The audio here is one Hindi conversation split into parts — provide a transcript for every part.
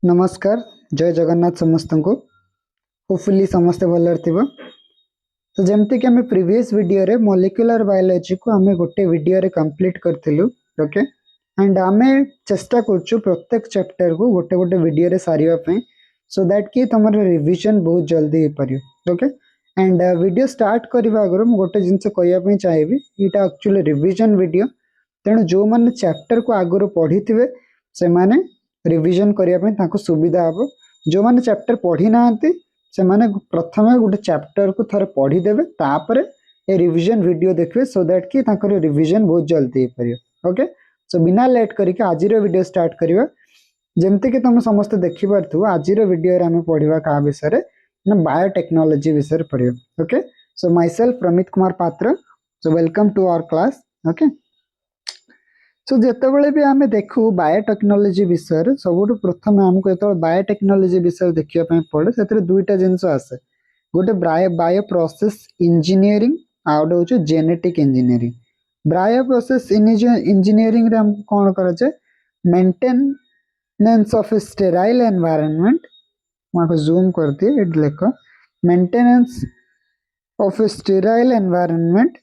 नमस्कार। जय जगन्नाथ समस्त को। होपफुली समस्ते भल थी। तो जमती कि आम प्रीवियस वीडियो रे मॉलिक्यूलर बायोलॉजी को आम गोटे वीडियो रे कंप्लीट करथिलु। ओके एंड आम चेष्टा करछु प्रत्येक चैप्टर को गोटे गोटे वीडियो रे सारिबा पई सो दैट कि तुम रिवीजन बहुत जल्दी हो पारियो। ओके एंड वीडियो स्टार्ट करबा आगर मु गोटे जिंस कहया पई चाहिबी एटा एक्चुअली रिवीजन वीडियो तेणु जो माने चैप्टर को आगर पढ़ी थिबे से माने रिवीजन करने ताको सुविधा हम। जो मैंने चैप्टर पढ़ी ना से माने प्रथम गोटे चैप्टर को थोड़े पढ़ी देवे तापर ए रिवीजन वीडियो देखिए सो दैट कि ताकर रिवीजन बहुत जल्दी हो पारियो। ओके सो बिना लेट करके आज वीडियो स्टार्ट करिवा। जेमती कि तुम समस्त देखि पारथु आज वीडियो रे हमें पढ़िबा का विषय ना बायोटेक्नोलॉजी विषय पढ़िबा। Okay so myself Pramit Kumar Patra. So welcome to our class. Okay so जितेबाला भी आम देखू बायोटेक्नोलॉजी विषय सब प्रथम आमको जो बायोटेक्नोलॉजी विषय देखा पड़े से दुईटा जिनस आसे गोटे बायो प्रोसेस इंजीनियरिंग आ गोटे हूँ genetic engineering. Bio process engineering हमको कौन कराए maintenance of A sterile environment. मैं जूम कर दिए लिख maintenance of A sterile environment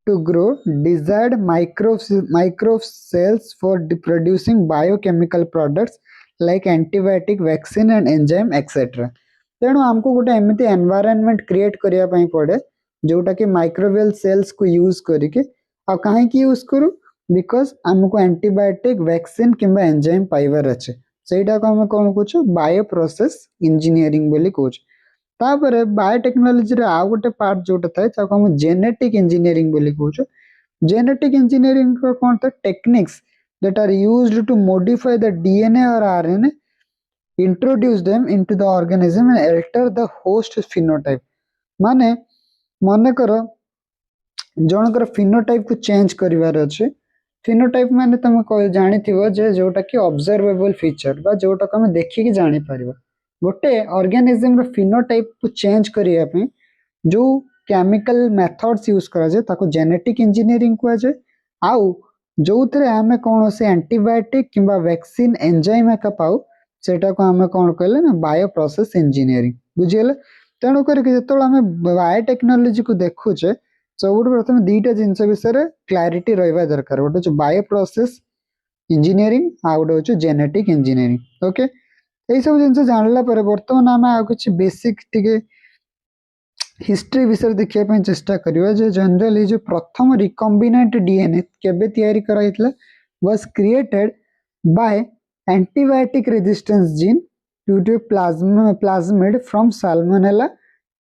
to grow desired micro cells for producing biochemical products like antibiotic vaccine and enzyme etc. तेणु आमको गोटे एमती एनवायरनमेंट क्रिएट करिया पई पड़े जोटा कि माइक्रोबियल सेल्स को यूज करके आ काहे की यूज करू बिकॉज आमको एंटीबायोटिक वैक्सीन किंबा एंजाइम पाइबार अच्छे सेटा को हम कौन कहूँ बायो प्रोसेस इंजीनियरिंग बोली कहूँ। तापर बायोटेक्नोलॉजी रे आउ गोटे पार्ट जोटा थाए ताको हम जेनेटिक इंजीनियरिंग बोली कहूँ। जेनेटिक इंजीनियरिंग को कौन था techniques that are used to modify the DNA or RNA, introduce them into the organism and alter the host phenotype। माने मन कर जनकर फिनोटाइप को चेंज करिवार अछि। फिनोटाइप माने तुम जानि थिबो जे जोटा कि ऑब्जर्वेबल फीचर बा जोटा को हम देखि कि जानि परिबा। गोटे ऑर्गेनिज्म रो फिनोटाइप को चेंज करिया पे जो केमिकल मेथड्स यूज करा जाए ताको जेनेटिक इंजीनियरिंग को जाए। आउ जो थरे हमें कौन से एंटीबायोटिक किंबा वैक्सीन एंजाइम का पाऊ सेटा को हमें कौन कहले ना बायो प्रोसेस इंजीनियरिंग बुझियले। तेणु करके जेतो हमें बायोटेक्नोलॉजी को देखुचे सब प्रथम दुईटा जिनस विषय क्लारिटी रहा दरकार गोटे बायो प्रोसेस इंजीनियरिंग आ गोटे हूँ जेनेटिक इंजीनियरिंग। ओके यही सब जिन जानला बर्तमान आम आ कि बेसिक टिके हिस्ट्री विषय देखा चेष्टा करिवा जे जनरली जो प्रथम रिकॉम्बिनेंट डीएनए केबे तैयारी कराइतला was created by antibiotic resistance gene due to plasmid from salmonella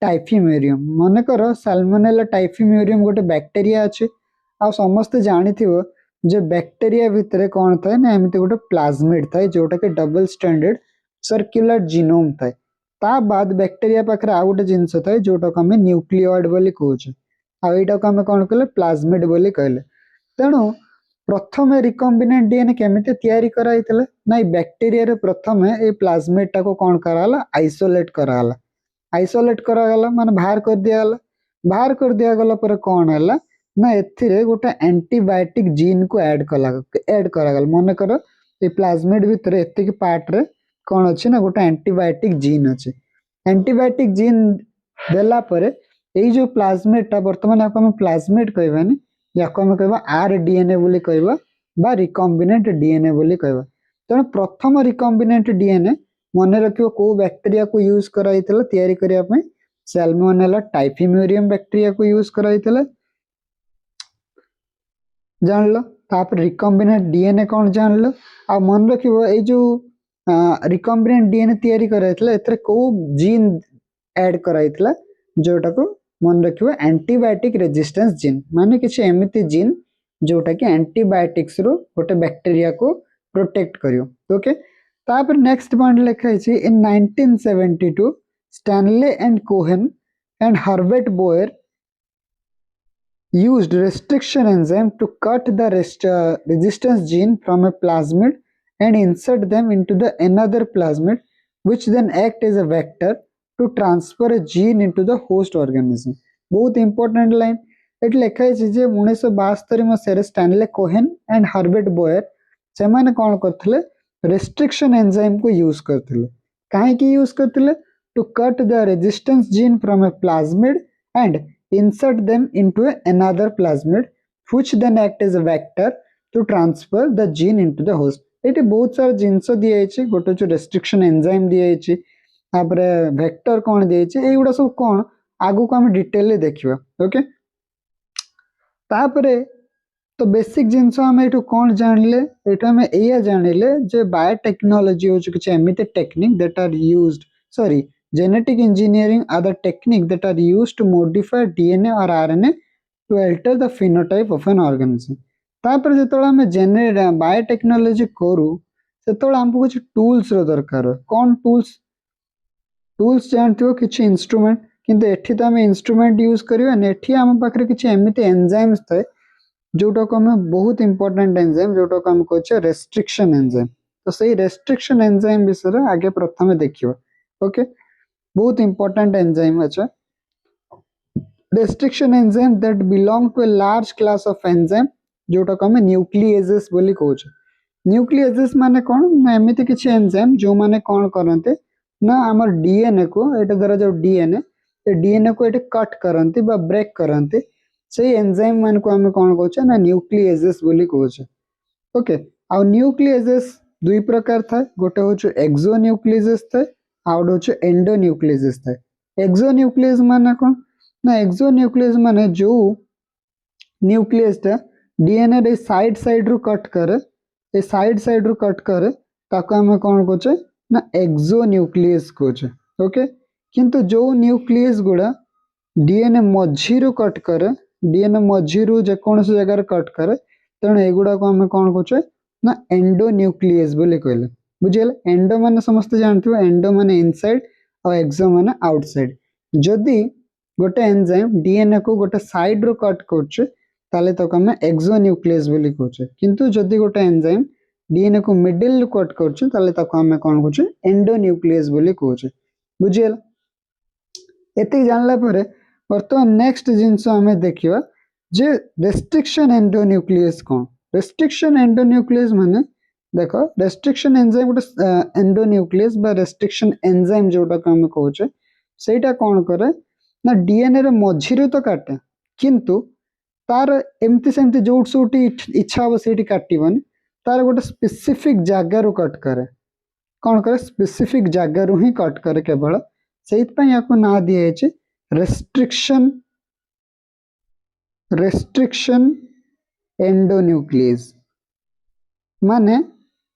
typhimurium. मन कर साल्मोनेला टाइफिम्यूरियम गोटे बैक्टेरिया अच्छे आ समस्त जानिथिबो जे बैक्टेरिया भितर कौन थाए ना एमती गोटे प्लाज्मिड थाए जोटा कि डबल स्टैंडर्ड सर्कुलर जीनोम थाए। ता बाद बैक्टेरिया पाखरे आ गोटे जिनस थाए जोटा को हमें न्यूक्लियोइड बोली कहूचे आ एटा को हमें कौन कहले प्लाज्मिड बोली कहले। तेणु प्रथम रिकॉम्बिनेंट डीएनए केमिति तैयारी कराइतले ना बैक्टेरिया रे प्रथम ए प्लाज्मिड टा को कौन कराला आइसोलेट कराला। आइसोलेट करागला माने बाहर कर दियागला। बाहर कर दियागला पर कौन है ना एथिरे गोटे एंटीबायोटिक जीन को ऐड करागला। मन कर ए प्लाज्मिड भितर एतिक पार्ट रे कौन अच्छे ना गोटे एंटीबायोटिक जीन अच्छे। एंटीबायोटिक जीन देला परे एई जो प्लाज्मिड टा वर्तमान याको हम प्लाज्मिड कहबानी याको हम कहबा आरडीएनए बोली कहबा बा रिकॉम्बिनेंट डीएनए बोली कहबा। तेणु प्रथम रिकॉम्बिनेंट डीएनए मन रखियो को बैक्टीरिया को यूज कराइतला तैयारी करिया पे सैल्मोनेला टाइफिम्यूरियम बैक्टीरिया को यूज कराइतला जानलो। तापर रिकॉम्बिनेंट डीएनए कौन जानलो आ मन रखियो ए जो रिकॉम्बिनेंट डीएनए तैयारी कराइतला एतरे को जीन ऐड कराइतला जोटा को मन रखियो एंटीबायोटिक रेजिस्टेंस जीन माने किछ एमिति जीन जोटा कि एंटीबायोटिक्स रो गोटे बैक्टीरिया को प्रोटेक्ट करियो। ओके तापर नेक्स्ट पॉइंट लिखा है इन 1972 Stanley and Cohen and Herbert Boyer used restriction enzyme to cut the resistance gene from a plasmid and insert them into the another plasmid which then act as a vector to transfer a gene into the host organism। बहुत इंपोर्टेंट लाइन एट लिखा है जे 1972 मसीह Stanley Cohen and Herbert Boyer से कौन करथिले रेस्ट्रिक्शन एंजाइम को यूज करथिले काहे यूज करथिले to cut the resistance gene from a plasmid and insert them into another plasmid which then act as a vector to transfer the gene into the host eighty बहुत सारा जिनस दिखाई गोटे जो रेस्ट्रिक्शन एंजाइम दिखाई वेक्टर कौन दिखाई एगुड़ा सब कौन आगु को आम डिटेल देखा ओके तापरे तो बेसिक जिनस आम ये कौन जानले ये आम या जानले जे बायोटेक्नोलॉजी हूँ किसी एमती technique that are used sorry genetic engineering are the technique that are used to modify DNA or RNA to alter the phenotype of an organism तापर जेतोला हमें जेने बायोटेक्नोलॉजी करू सेतोला हमको कुछ टूल्स रो दरकार कौन टूल्स टूल्स जानथियो किछि इंस्ट्रूमेंट किंतु एठी तो हमें इंस्ट्रूमेंट यूज करियो ने एठी हम पाखरे किछि एमिति एंजाइम्स थाए जोटा को हमें बहुत इंपोर्टेंट एंजाइम जोटा को हम कहछे रेस्ट्रिक्शन एंजाइम तो सही रेस्ट्रिक्शन एंजाइम विषय आगे प्रथमे देखियो ओके बहुत इंपोर्टेंट एंजाइम अच्छा restriction enzyme that belong to a large class of enzyme जोटा को हमें न्यूक्लिएजेस बोली कहछे न्यूक्लिएजेस माने कोन ना एमिति किछि एंजाइम जो माने कोन करनते ना हमर डीएनए को एटा द्वारा जो डीएनए ए डीएनए को एटे कट करनते बा ब्रेक करनते सेही एंजाइम मान को हमें कोन कहछे ना न्यूक्लिएजेस बोली कहछे ओके आ न्यूक्लिएजेस दुई प्रकार था गोटे होछ एक्सोन्यूक्लिएजेस था आउट होछ एंडोन्यूक्लिएजेस था एक्सोन्यूक्लिएज माने कोन ना एक्सोन्यूक्लिएज माने जो न्यूक्लियस टा डीएनए रे साइड साइड रु कट करे ए साइड रु कट करे ताको हमें कोन कहछे ना एक्सोन्यूक्लियस कहछे ओके किंतु जो न्यूक्लियस गुडा डीएनए मझी रु कट करे डीएनए मझी रु जे कोनसे जगह रे कट करे तेणु एगुडा को हमें कोन कहछे ना एंडोन्यूक्लियस बोली कहले बुझियले एंडो माने समस्त जानथिबो एंडो माने इनसाइड और एक्सो माने आउटसाइड जदी गोटे एंजाइम डीएनए को गोटे साइड रो कट करछे ताले तो हमें एक्सोन्यूक्लियस बोली कहछे किंतु जदी गोटे एंजाइम डीएनए को मिडिल रो कट करछे ताले ताको हमें कोन कहछे एंडोन्यूक्लियस बोली कहछे बुझियले एति जानला परे वर्तमान नेक्स्ट जिंस हमें देखियो जे रेस्ट्रिक्शन एंडोन्यूक्लियस कोन रेस्ट्रिक्शन एंडोन्यूक्लियस माने देखो रेस्ट्रिक्शन एंजाइम गोटे एंडोन्यूक्लियस बा रेस्ट्रिक्शन एंजाइम जोटा को हम कहछे सेटा कोन करे ना डीएनए रे मझी रे तो काटे किंतु तार एमती सेमती जोट सोटी इच्छा हो सेठी काटिबनी तार गोटे स्पेसिफिक जगह रु कट करे कोन करे स्पेसिफिक जगह रु ही कट करे केवल सेइत पय याको ना दिया छै रेस्ट्रिक्शन एंडोन्यूक्लियस माने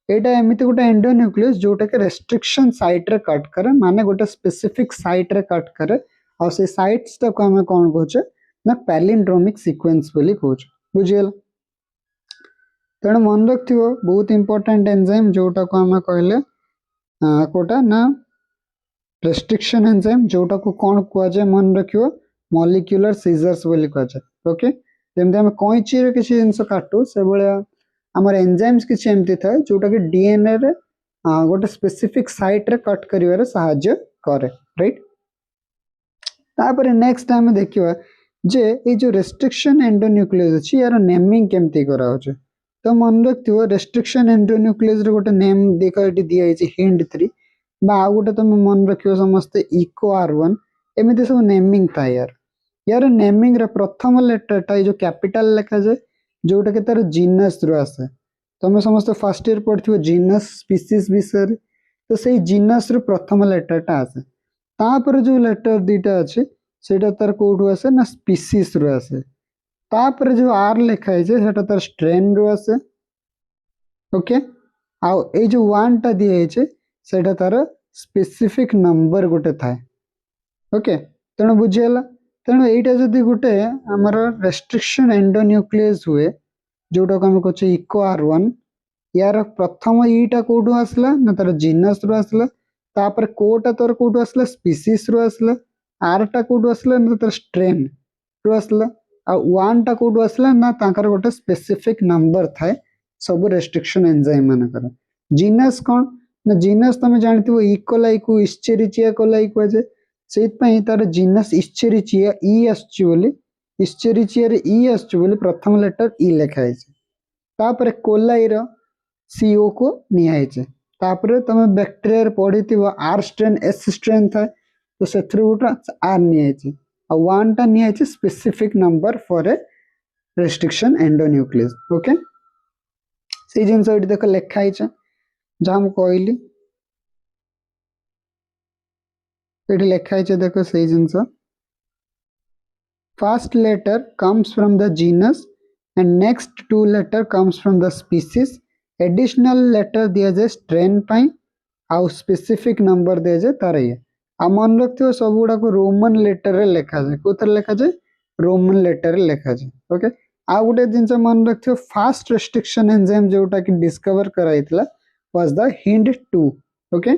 एटा एमिति गोटे एंडोन्यूक्लियस जोटा के रेस्ट्रिक्शन साइट रे कट करे माने गोटे स्पेसिफिक साइट रे कट करे और से साइट्स को हमें कोन कहछे ना पैलिंड्रोमिक सीक्वेंस बोली कहछे बुझियल तेणु मन रखियो बहुत इंपोर्टेंट एंजाइम जोटा को हमें कहले कोटा ना रेस्ट्रिक्शन एंजाइम जोटा को कोन कहआ जाय मन रखियो मॉलिक्यूलर सीजर्स बोली कहआ जाय ओके जेमते हम कैंची रे किछि जिंस काटू से बळिया हमर एंजाइम्स किछि एमती थाए जोटा कि डीएनए रे गोटे स्पेसिफिक साइट रे कट करिवारे सहाय्य करे राइट तापर नेक्स्ट टाइम देखिवा जे ए जो रेस्ट्रिक्शन एंडोन्यूक्लियस अछि यार नेमिंग केमती करा होचे तो मन रखियो रेस्ट्रिक्शन एंडोन्यूक्लियस रे गोटे नेम देखा एटी दिया छि हिंड 3 बा आ गोटे तुम मन रखियो समस्त इको R1 एमिति सब नेमिंग था यार नेमिंग रे प्रथम लेटर टा जो कैपिटल लिखा जाए जोटा के तार जीनस रु आसे तुम समस्त फर्स्ट ईयर पढ़थियो जीनस स्पीसीज विषय तो सही जीनस रु प्रथम लेटर टा आसे तापर जो लेटर दीटा अछि सेटा तार कोठु आसे ना स्पीसीज रु आसे तापर जो आर लिखा है सेटा तार स्ट्रेन रु आसे ओके आ ए जो 1 टा दिया है सेटा तार स्पेसिफिक नंबर गोटे थाए ओके तेणु बुझियला तेणु एटा जदी गोटे हमर रेस्ट्रिक्शन एंडोन्यूक्लियस हुए जोटा को हम कहछे इको R1 यार प्रथम ईटा कोठु आसला ना तार जीनस रु आसला तापर कोटा तार कोठु आसला स्पीसीज रु आसला आर टा कोठु आसला ना तार स्ट्रेन रु आसला आ 1 टा कोठु आसला ना ताकर गोटे स्पेसिफिक नंबर थाए सब रेस्ट्रिक्शन एंजाइम मानकर जीनस कोन ना जीनस तुम जानथिबो इकोलाई को इस्चेरिचिया कोलाई को जे सेइत पई तार जीनस इस्चेरिचिया ई आछी बोली इस्चेरिचिया रे ई आछी बोली प्रथम लेटर ई लिखा है तापर कोलाई रो सीओ को निया है तापर तुम बैक्टेरिया पढ़ी आर स्ट्रेन एस स्ट्रेन थाए तो से गोटे आर नि वन टा नि specific number for a restriction endonuclease okay से जिनस देख लिखाई जहाँ मुझे कहली ये लिखाई देख से genus first letter comes from the genus and next to letter comes from the species additional letter दि जाए स्ट्रेन आउ स्पेसिफिक नंबर दि जाए तार ये आ मन रखिए सब गुड़ाक रोमन लेटर लिखा जाए कौ लिखा जाए रोमन लेटर लिखा जाए ओके आ गोटे जिनस मन रखिए फास्ट रेस्ट्रिक्शन एंजाइम जोटा कि डिस्कवर कराइला वाज द हिंड 2 ओके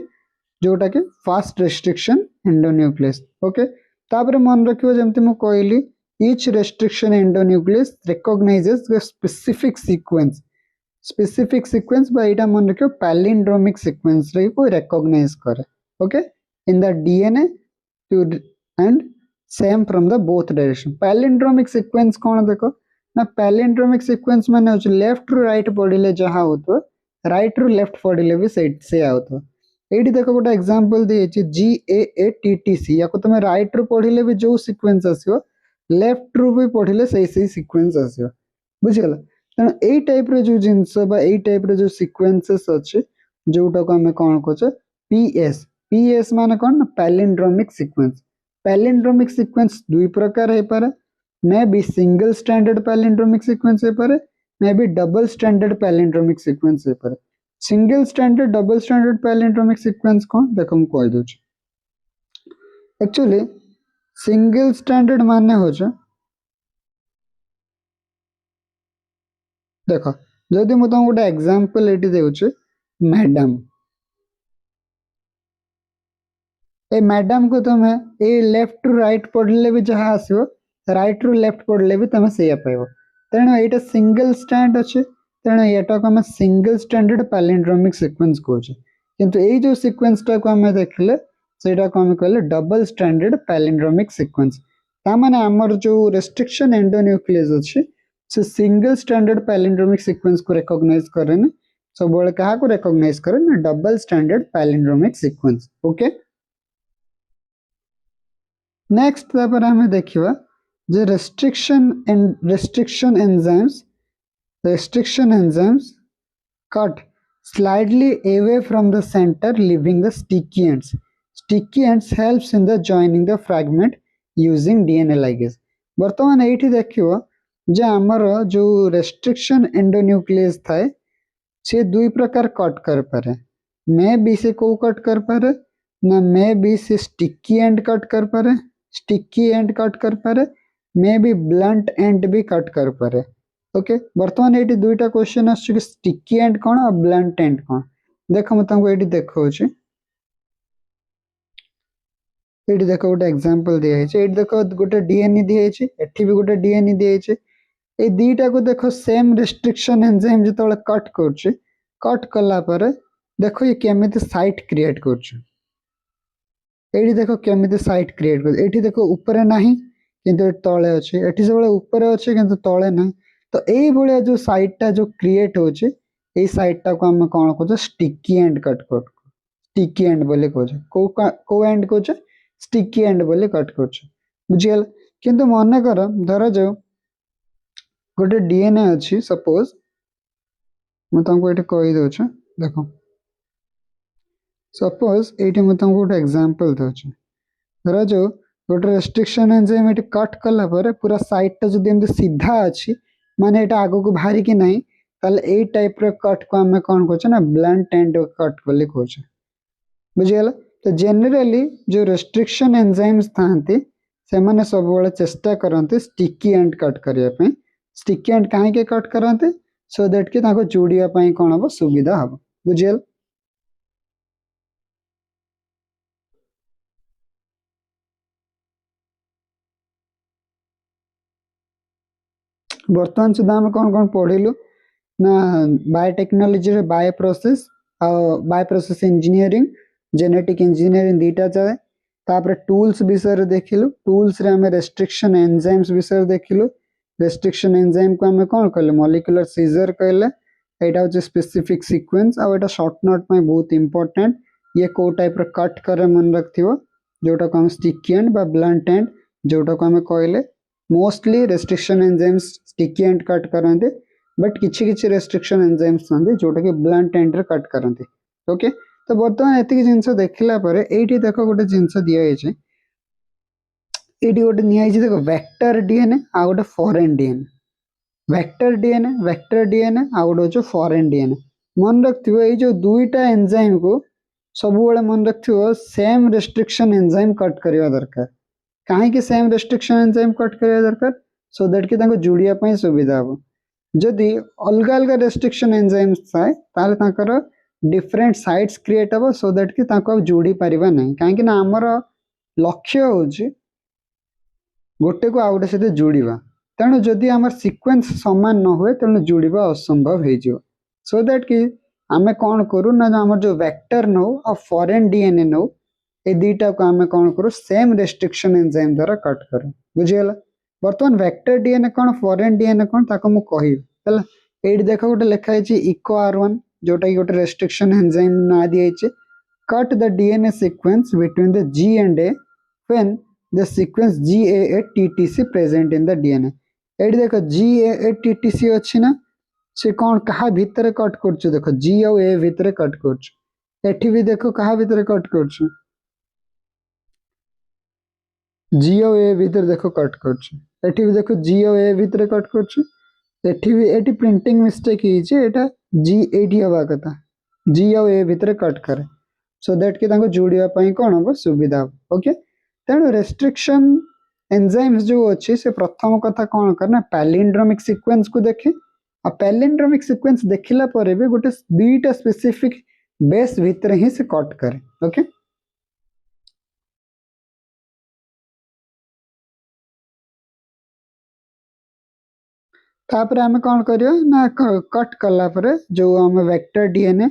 जोटा कि फास्ट रेस्ट्रिक्शन एंडोन्यूक्लियस ओके तापर मन रखियो जमती मु कहली each restriction endonuclease recognises the specific sequence बा एटा मन रखियो पैलिंड्रोमिक सीक्वेंस रे को रिकॉग्नाइज करे okay in the DNA to and same from the both direction palindromic sequence कौन देखो ना पैलिंड्रोमिक सीक्वेंस माने होछ लेफ्ट रु राइट पढ़िले जहा होतो राइट रु लेफ्ट पढ़िले भी से आउतो एठी देखो गोटे एग्जांपल दी अछि GAATTC या को तुम राइट रु पढ़िले भी जो सीक्वेंस आसीओ लेफ्ट रु भी पढ़िले सही सीक्वेंस आसीओ बुझिगला तेणु एई टाइप रे जो जिंस बा एई टाइप रे जो सीक्वेंसेस अछि जोटा को हमें कोन कहछे पीएस माने कोन पैलिंड्रोमिक सीक्वेंस दुई प्रकार है पारे may be single standard palindromic sequence है पारे may be double standard palindromic sequence है पारे single standard double standard palindromic sequence कौन देखो हम कह दो एक्चुअली सिंगल स्टैंडर्ड माने हो देखो जदि मु तुम गोटे एग्जांपल एटी देउछ मैडम ए मैडम को तुम ए लेफ्ट टू राइट पढ़ले भी जहाँ आसो राइट रु लेफ्ट पढ़ले भी तुम से पाइब तेणु यहाँ सिंगल स्टैंड अच्छे तेणु यहाँ को आम सिंगल स्टैंडर्ड पैलिंड्रोमिक सीक्वेंस कहूँ किंतु ये जो सीक्वेंस टा को आम देखले सेटा को आम कहले डबल स्टैंडर्ड पैलिंड्रोमिक सीक्वेंस तामाने आमर जो रेस्ट्रिक्शन एंडोन्यूक्लियस अच्छे से सिंगल स्टैंडर्ड पैलिंड्रोमिक सीक्वेंस को रिकॉग्नाइज करेन सब बेले क्या को रिकॉग्नाइज करे ना double standard palindromic sequence okay next तापर हमें देखिबा जे restriction enzymes cut slightly away from the center leaving the sticky ends. Sticky ends helps in the joining the fragment using DNA ligase. बर्तमान एठी देखियो जे हमर जो रेस्ट्रिक्शन एंडोन्यूक्लियस थाए से दुई प्रकार कट कर पारे मे बी से को कट कर पारे ना मे बी से स्टिकी एंड कट कर पारे मे बी ब्लंट एंड भी कट कर पारे ओके बर्तमान ये दुईटा क्वेश्चन आसु कि स्टिकी एंड कौन और ब्लंट एंड कौन देख मैं तुमको ये देखा देख गोटे एग्जांपल दिखाई देख गोटे डीएनए दिखाई एठी भी गोटे डीएनए दिखाई ये दीटा को देख सेम रेस्ट्रिक्शन एंजाइम जो कट कट कला पर देख ये केमिति साइट क्रिएट कर देख केमिति साइट क्रिएट कर एठी देखो ऊपर नाही किंतु तले अच्छे एठी सब ऊपर अच्छे किंतु तले ना तो यही भाया जो साइटटा जो क्रिएट होचे ये साइटटा को आम कौन कह sticky and cut sticky and बोले कह को एंड कहे स्टिकी एंड बोले कट कर बुझीगल किंतु मन कर धर जाओ गोटे डीएनए अच्छी सपोज मैं तुमको ये कही दौच देख सपोज ये मुझे तुमको गोटे एग्जांपल दौच धर जाओ गोटे रेस्ट्रिक्शन एंजाइम ये कट कला पूरा साइटटा जब सीधा अच्छी माने एटा आगो को भारी कि नहीं ताले ए टाइप रे कट को हमें कौन कहछे ना ब्लंट एंड कट बोले कहछे बुझिगला तो जनरली जो रेस्ट्रिक्शन एंजाइम्स थांती से माने सब बेले चेष्टा करते स्टिकी एंड कट करिया पे स्टिकी एंड काहे के कट करते सो दैट कि ताको जोड़िया पई कोन हो सुविधा हो बुझिगला बर्तमान सुधा आम कौन कौन पढ़िलु ना बायोटेक्नोलोजी रे बायोप्रोसेस इंजीनियरिंग जेनेटिक इंजीनियरिंग दीटा जाए तापर टूल्स विषय देखिलु टूल्स रे हमें रेस्ट्रिक्शन एंजाइम्स विषय देखिलु रेस्ट्रिक्शन एंजाइम को हमें कौन कहले मॉलिक्यूलर सीजर कहले एटा हूँ स्पेसिफिक सीक्वेंस आ एटा शॉर्ट नोट में बहुत इंपोर्टेंट ये को टाइप रो कट करे मन रखथियो जोटा को हम स्टिकी एंड बा ब्लंट एंड जोटा को हम कहले mostly restriction enzymes sticky and cut करते बट किछि किछि रेस्ट्रिक्शन एंजाइम्स थांती जोटा कि ब्लंट एंड रे कट करते ओके तो बर्तमान एतिक जिंस देखला परे एठी देखो गोटे जिंस दिया है एटी गोटे निया देखो वेक्टर डीएनए आ गोटे फॉरेन डीएनए वेक्टर डीएनए आ गोटे फॉरेन डीएनए मन रखियो ये जो दुईटा एंजाइम को सब बेले मन रखियो सेम रेस्ट्रिक्शन एंजाइम कट करवा दरकार कहीं सेम रेस्ट्रिक्शन एंजाइम कट करवा दरकार सो दैट कि तांको जुड़िया पई सुविधा हो जदि अलग अलग रेस्ट्रिक्शन एंजाइम्स थाए ताले तांकर डिफरेंट साइट्स क्रिएट हो सो दैट कि तांको जोड़ी परिबा नहीं कहीं ना हमर लक्ष्य होची गोटे को आउटे सहित जोड़वा तेणु जदि आम सिक्वेन्स सामान न हुए तेणु जोड़वा असंभव हो सो दैट कि आम कौन करूँ ना आम जो वेक्टर नौ और फॉरेन डीएनए नौ ये दुईटा को आम कौन करूँ सेम रेस्ट्रिक्शन एंजाइम द्वारा कट करूँ बुझीगला बर्तमान वेक्टर डीएनए कौन फॉरेन डीएनए कौन ताको मु कहिबी ये देख गोटे लिखाई इको R1 जोटा कि गोटे रेस्ट्रिक्शन एंजाइम ना दिखाई cut the DNA sequence between the G and A when the sequence GAATTC present in the DNA एडी देखो GAATTC अच्छी ना से कौन कहा भीतर कट करछ देखो G और A भीतर कट करछ एठी भी देखो कहा भीतर कट करछ G और A भीतर देखो कट करछ एठी भी देखो G और A भीतर कट करछ एठी भी एठी प्रिंटिंग मिस्टेक हिची एटा G एठी हवा कथा G और A भीतर कट करे सो दैट कि तांको जोड़िया पई कोन हो सुविधा ओके तेणु रेस्ट्रिक्शन एंजाइम्स जो अच्छी से प्रथम कथा कौन करना पैलिंड्रोमिक सीक्वेंस को देखे आ पैलिंड्रोमिक सीक्वेंस देखिला परे भी गोटे दुईटा स्पेसिफिक बेस भीतर ही से कट करे ओके तापर आमे कौन करियो ना कट कला परे जो हम वेक्टर डीएनए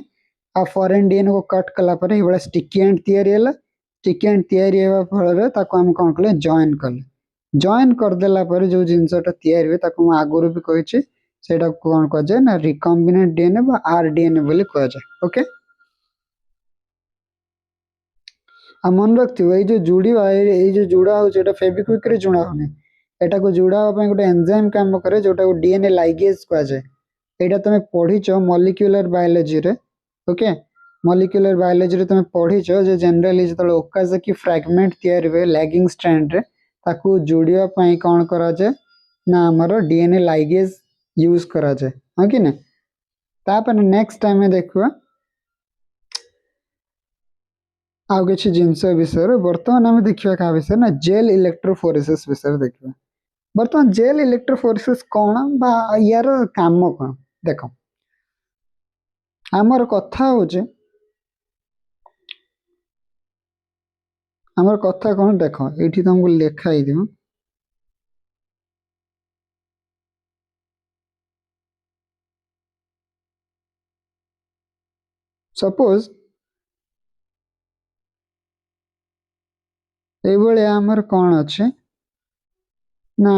आ फॉरेन डीएनए को कट कला परे ये बड़ा स्टिकी एंड तयारी होला स्टिकी एंड तयारी हेबा फल ताको हम कौन कले जॉइन कले जॉइन कर देला पर जो जिनसटा तयारी हुए ताको आगुरी भी कही सेटा कौन कह जाए ना रिकॉम्बिनेंट डीएनए बा आरडीएनए बोली कह जाए ओके आ मन रखियो ये जो जुड़ीवा ये जो जुड़ा हो जेटा फेविक्विक रे जुड़ा होने एटा को जुड़ा पय गोटे एंजाइम काम करे जोटा को डीएनए लाइगेज कह जाए एटा तमे पढिचो मॉलिक्यूलर बायोलॉजी रे ओके मॉलिक्यूलर बायोलॉजी रे तमे पढिचो जे जनरली जतले ओकाजाकी फ्रैगमेंट तयारी हुए लैगिंग स्ट्रैंड रे ताकू जोड़िया पई कौन करा जाए ना हमर डीएनए लाइगेज यूज करा जाए हां कि ना तापर नेक्स्ट टाइम में देखुआ आउ किसी जिनस विषय बर्तमान आम देखा क्या विषय ना जेल इलेक्ट्रोफोरेसिस विषय देखा बर्तमान जेल इलेक्ट्रोफोरेसिस कौन बा यार काम कौन देख आमर कथा होचे आमर कथा कौन देख ये तुमको लिखाई दियो सपोज ये आमर कौन अच्छे ना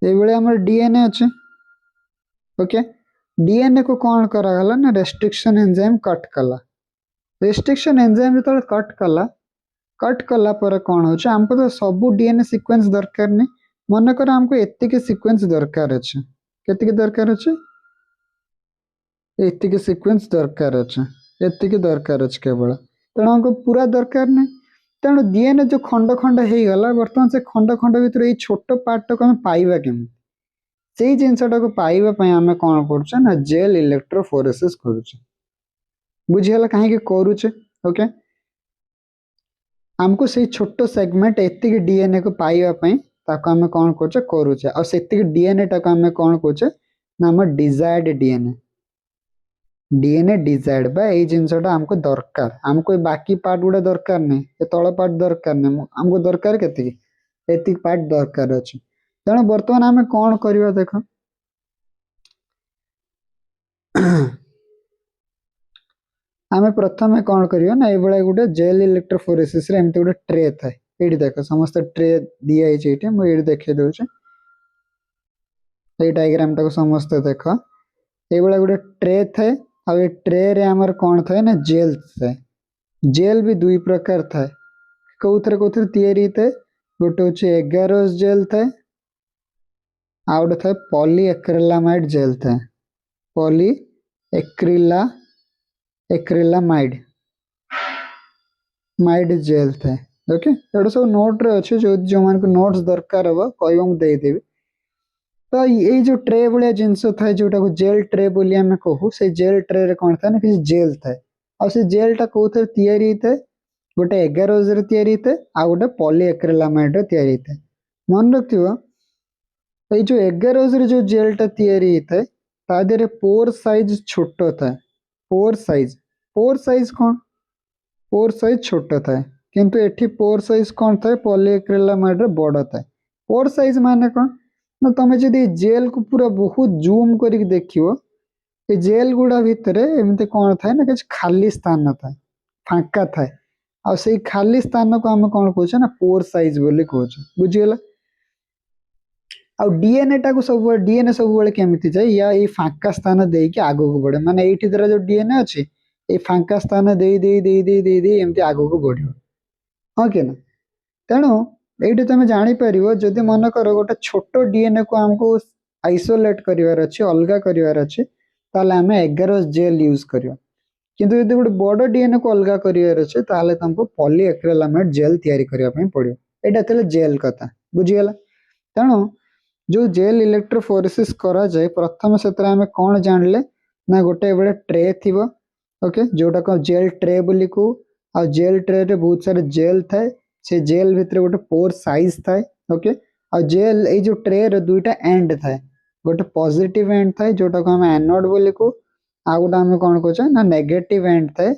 ये आमर डीएनए अच्छे ओके डीएनए को कौन करागला ना रेस्ट्रिक्शन एंजाइम कट कला रेस्ट्रिक्शन एंजाइम जो कट कला पर कौन हो हमको तो सब डीएनए सीक्वेंस दरकार नहीं मन कर हमको एतिक सीक्वेंस दरकार अच्छे केतिक दरकार अच्छे एतिक सीक्वेंस दरकार अच्छे एतिक दरकार अच्छे केवल तेणु हमको पूरा दरकार नहीं तेणु डीएनए जो खंड खंड हो गला बर्तमान से खंड खंड भीतर ये छोट पार्ट को हम पाइबा केमि से जिनसटा को पाइबा आम कौन करुचे ना जेल इलेक्ट्रोफोरेसिस करुचे बुझीगला कहीं करुचे ओके आमको से छोट सेगमेंट एतिक डीएनए को पाइबा ताको आम कौन करुचे करुचे आ सेतिक डीएनए टाको आम कौन करुचे ना आम डिजायर्ड डीएनए डीएनए डिजायर्ड बा ये जिनसटा हमको दरकार हमको बाकी पार्ट गुड़ा दरकार नहीं ये तल पार्ट दरकार नहीं हमको दरकार केतिक एतिक पार्ट दरकार अच्छे तेणु बर्तमान आम कौन करवा देख आम प्रथम कौन करवा ना ये गोटे जेल इलेक्ट्रोफोरेसिस रे एमती गोटे ट्रे थाए ये देख समस्त ट्रे दिखाई मुझे देखे दूचे ये डायग्राम टाको समस्त देख ये गोटे ट्रे थाए आ ट्रे रे आमर कौन थाए ना जेल थाए। जेल भी दुई प्रकार थाए कौथरे कौथरे तैयारी थाए गोटे हूँ एगारोस जेल थाए आ गोटे थाए पॉली एक्रिलामाइड जेल थाए पॉली एक्रिला एक्रिलामाइड माइड जेल थाए। ओके ये सब नोट रे अच्छे जो मान को नोट्स दरकार हम कह देदेवी। तो ये जो ट्रे भाया जिनस थाए जोटा को जेल ट्रे बोली आम कहू से जेल ट्रे रे कौन थाए ना किसी जेल थाए आ से जेलटा कौन तैयारी थाए गोटे एगारोज तैयारी थाए आ गोटे पॉली एक्रिलामाइड तैयारी थाए। मन रखियो ये जो एगारोज जो जेलटा तैयारी थाए ता देहरे पोर साइज छोट थाए पोर साइज कौन पोर साइज छोट थाए किंतु एठी पोर साइज कौन थाए पॉली एक्रिलामाइड रे बड़ थाए। पोर साइज माने कौन ना तुम जदि जेल को पूरा बहुत जूम करके देखियो ये जेल गुड़ा भितर एमती कौन थाए ना किसी खाली स्थान थाए फांका थाए आ से खाली स्थान को आम कौन कहे ना पोर साइज बोली कहे बुझीगला। आ डीएनए टाक सब डीएनए सब केमिति जाए या ये फांका स्थान देके आगो को बढ़े माने एठी द्वारा जो डीएनए अच्छी ये फांका स्थान दे एमती आगो को बढ़ हाँ कि ना। तेणु ये तुम जापर जदि मन कर गोटे छोट डीएनए को आमको आइसोलेट करार अच्छे अलग करार अच्छे ताले आम 11 जेल यूज करियो किंतु यदि गोटे बड़ डीएनए को अलग करार अच्छे ताले तुमको पॉली एक्रिलामाइड जेल तैयारी करने पड़ो यहाँ जेल कथा बुझीगला। तेणु जो जेल इलेक्ट्रोफोरेसिस करा जाए प्रथम से कौन जानले ना गोटे बड़े ट्रे थी ओके जोटा को जेल ट्रे बोली को आ जेल ट्रे रे बहुत सारे जेल थाए से जेल भितर गोटे पोर साइज थाए ओके आ जेल ये जो ट्रे रे दुईटा एंड थाए गोटे पॉजिटिव एंड थाए जोटा को हम एनोड बोली को आ गोटे आम कौन कहे ना नेगेटिव एंड थाए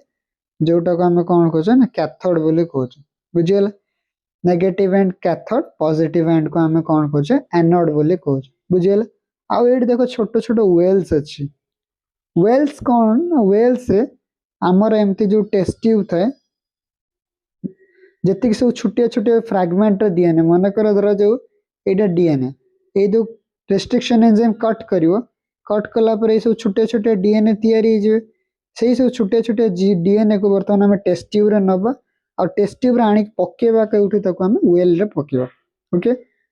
जोटा को आम कौन कहे ना कैथोड बोली कहे बुझीगला। Negative end cathode positive end को आम कौन कहे एनोड बोली कहे बुझीगला। आउ ये देखो छोट छोट वेल्स अच्छी वेल्स कौन वेल्स आमर एमती जो टेस्ट ट्यूब थाए जी सब छोटिया छोटिया फ्रैगमेंट डीएनए मन कर धर जो यहाँ डीएनए ये जो रेस्ट्रिक्शन एंजाइम कट कला सब छोटिया छोटिया डीएनए तैयारी से सब छोटिया छोटिया डीएनए को बर्तमान आम टेस्ट ट्यूब रे नबा और टेस्ट ट्यूब आनी पकेबा कौटी आम वेल रे पकेबा ओके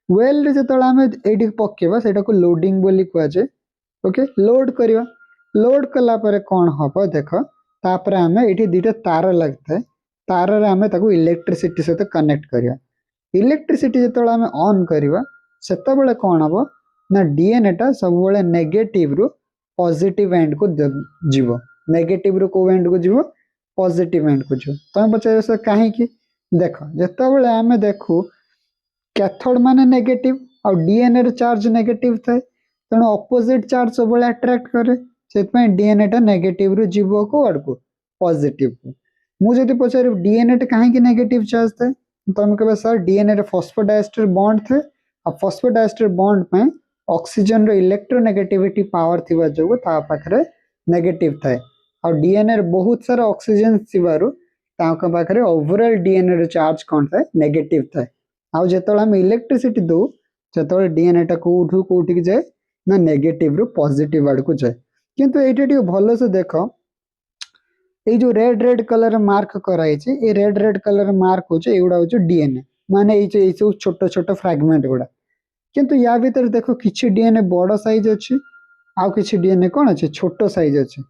वेल रे जो आम ये पकेबा से लोडिंग बोली कहुए ओके लोड करवा लोड कला परे कौन हम देख तापर आम ये दुटा तार लगता है तार रे आम इलेक्ट्रिसिटी सहित कनेक्ट करवा इलेक्ट्रिसिटी जो आम ऑन करवा से कौन हम ना डीएनए टा सब नेगेटिव रु पॉजिटिव एंड को जीव नेगेटिव रु को एंड को जीव पॉजिटिव एंड को जीव तुम पचार से कहीं देख जिते आम देखू कैथोड माने नेगेटिव और डीएनए चार्ज नेगेटिव थाए तेणु अपोजिट चार्ज सब अट्रैक्ट करे से डीएनए टा नेगेटिव रु जीव को आड़ को पॉजिटिव को मुझे पचार डीएनए टा कहीं नेगेटिव चार्ज थाए तुम कह सर डीएनए रे फॉस्फोडाइस्टर बॉन्ड थे और फॉस्फोडाइस्टर बॉन्ड पे ऑक्सीजन रो इलेक्ट्रोनेगेटिविटी पावर थिबा जो ता पाखरे नेगेटिव थाए और डीएनए रे बहुत सारा ऑक्सीजन थिबारु ताका पाखरे ओवरऑल डीएनए रे चार्ज कौन थाए नेगेटिव थाए आउ जेतोळे हम इलेक्ट्रिसिटी दो जेतोळे डीएनए टा कोठू कोठी जाए ना नेगेटिव रु पॉजिटिव आड़ को जाए किंतु एटा टिके भलो से देखो ये जो रेड रेड कलर मार्क कराई ये रेड कलर मार्क हो एगुड़ा हो डीएनए माने ये सब छोट छोट फ्रैगमेंट गुड़ा किंतु या भीतर देखो किछि डीएनए बड़ साइज अच्छी आउ किछि डीएनए कौन अच्छे छोट साइज अच्छे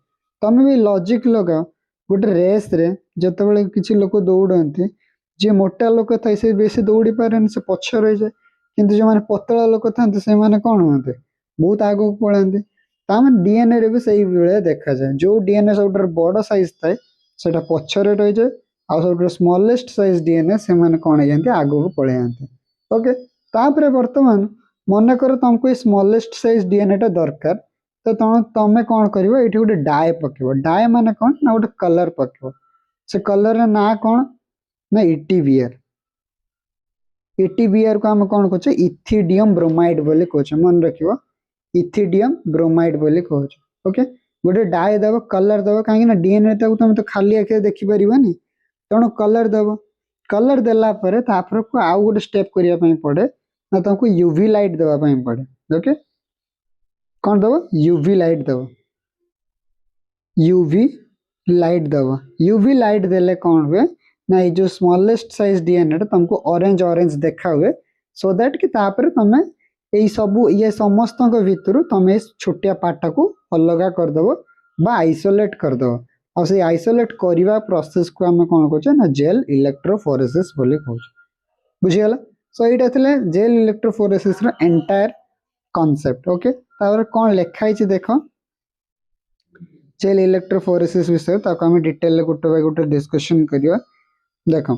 तमें भी लॉजिक लगाओ गोटे रेस रे जतबेले किछि लोक दौड़ती जी मोटा लोक थाए से बेसी दौड़ी पारे से पछ रही जाए किंतु जो माने पतला लोक था से माने कौन होते बहुत आगू पलांती तामें डीएनए रे भी सही भाया देखा जाए जो डीएनए सब बड़ साइज थाए से पछरे रही जाए आ सब स्मॉलेस्ट साइज डीएनए से माने कौन हो जाते आगू को पलि जाते ओके तापर वर्तमान मन कर तुमको ये स्मॉलेस्ट साइज डीएनए टा दरकार तो तमें कौन कर ये गोटे डाए पकेब डाए माने कौन ना गोटे कलर पकेब से कलर ना कौन ना इटीवीआर इटीवीआर को आम कौन कहे इथिडियम ब्रोमाइड बोली कहे मन रखियो इथिडियम ब्रोमाइड बोली कहे ओके गोटे डाए दब कलर दब कहीं डीएनए तुम तो खाली आखिर देखिपर तेणु कलर देला को आउ गोटे स्टेप करने पड़े ना तुमको यूवी लाइट देवाई पड़े ओके कौन दब यूवी लाइट दब यूवी लाइट दब यूवी लाइट देले कौन हुए ना ये जो स्मॉलेस्ट साइज डीएनए तुमको ऑरेंज ऑरेंज देखा हुए सो दैट कि तापर तमे यही सबू ये समस्त भितर तुम छोटिया पार्टा को अलग करदेव बा आइसोलेट करदेव और से आइसोलेट करवा प्रोसेस को आम कौन कहे ना जेल इलेक्ट्रोफोरेसिस बोली कहूँ बुझीगला सो यहाँ थे gel electrophoresis entire concept okay तापर कौन लिखाई देख जेल इलेक्ट्रोफोरेसिस विषय आम डिटेल गोटे बाय गोटे डिस्कशन करवा देख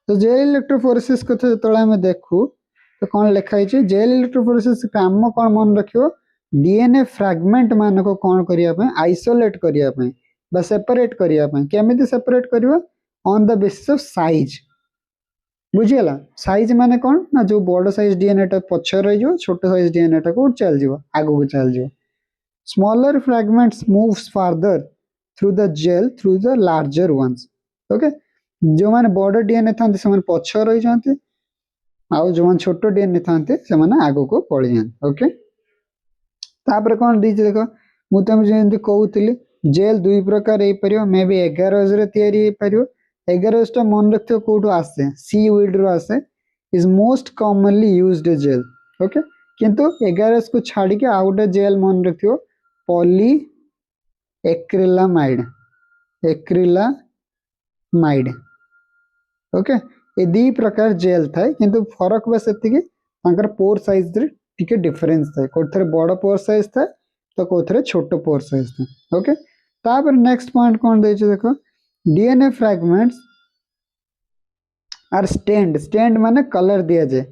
तो जेल इलेक्ट्रोफोरेसिस कथा जो आम देखू तो कौन लिखाई जेल इलेक्ट्रोफोरेसिस काम कौन मन रख डीएनए फ्रैगमेंट मान को कौन करने आइसोलेट करने सेपरेट करने केमी सेपरेट कर on the basis of size बुझीगला साइज माने कौन ना जो बड़ साइज डीएनए टा पछर रही छोट साइज डीएनए टा को चल जाओ आगू को चल जाओ smaller fragments moves farther through the gel through the larger ones okay जो माने बड़ डीएनए था से पछर रही जाते आउ जो छोट डीएनए था से आगू को पलि जाते ओके तापर कौन दी देख मुझे जमी कहूली जेल दुई प्रकार हो पार मे बी एगारोज या 11 मन रख कौटू आसे सी वीड रू आसे is most commonly used gel okay किंतु 11 को छाड़ी के आउ गोटे जेल मन रख पॉली एक्रिलामाइड ओके ये दी प्रकार जेल थाए किंतु फरक बस एति पोर साइज टिके डिफरेंस थाए कोथे बड़ पोर साइज थाए तो कोथे छोट पोर साइज थाए ओके तापर नेक्स्ट पॉइंट कौन दे देख डीएनए फ्रैगमेंट्स आर स्टेंड माने कलर दिया जाए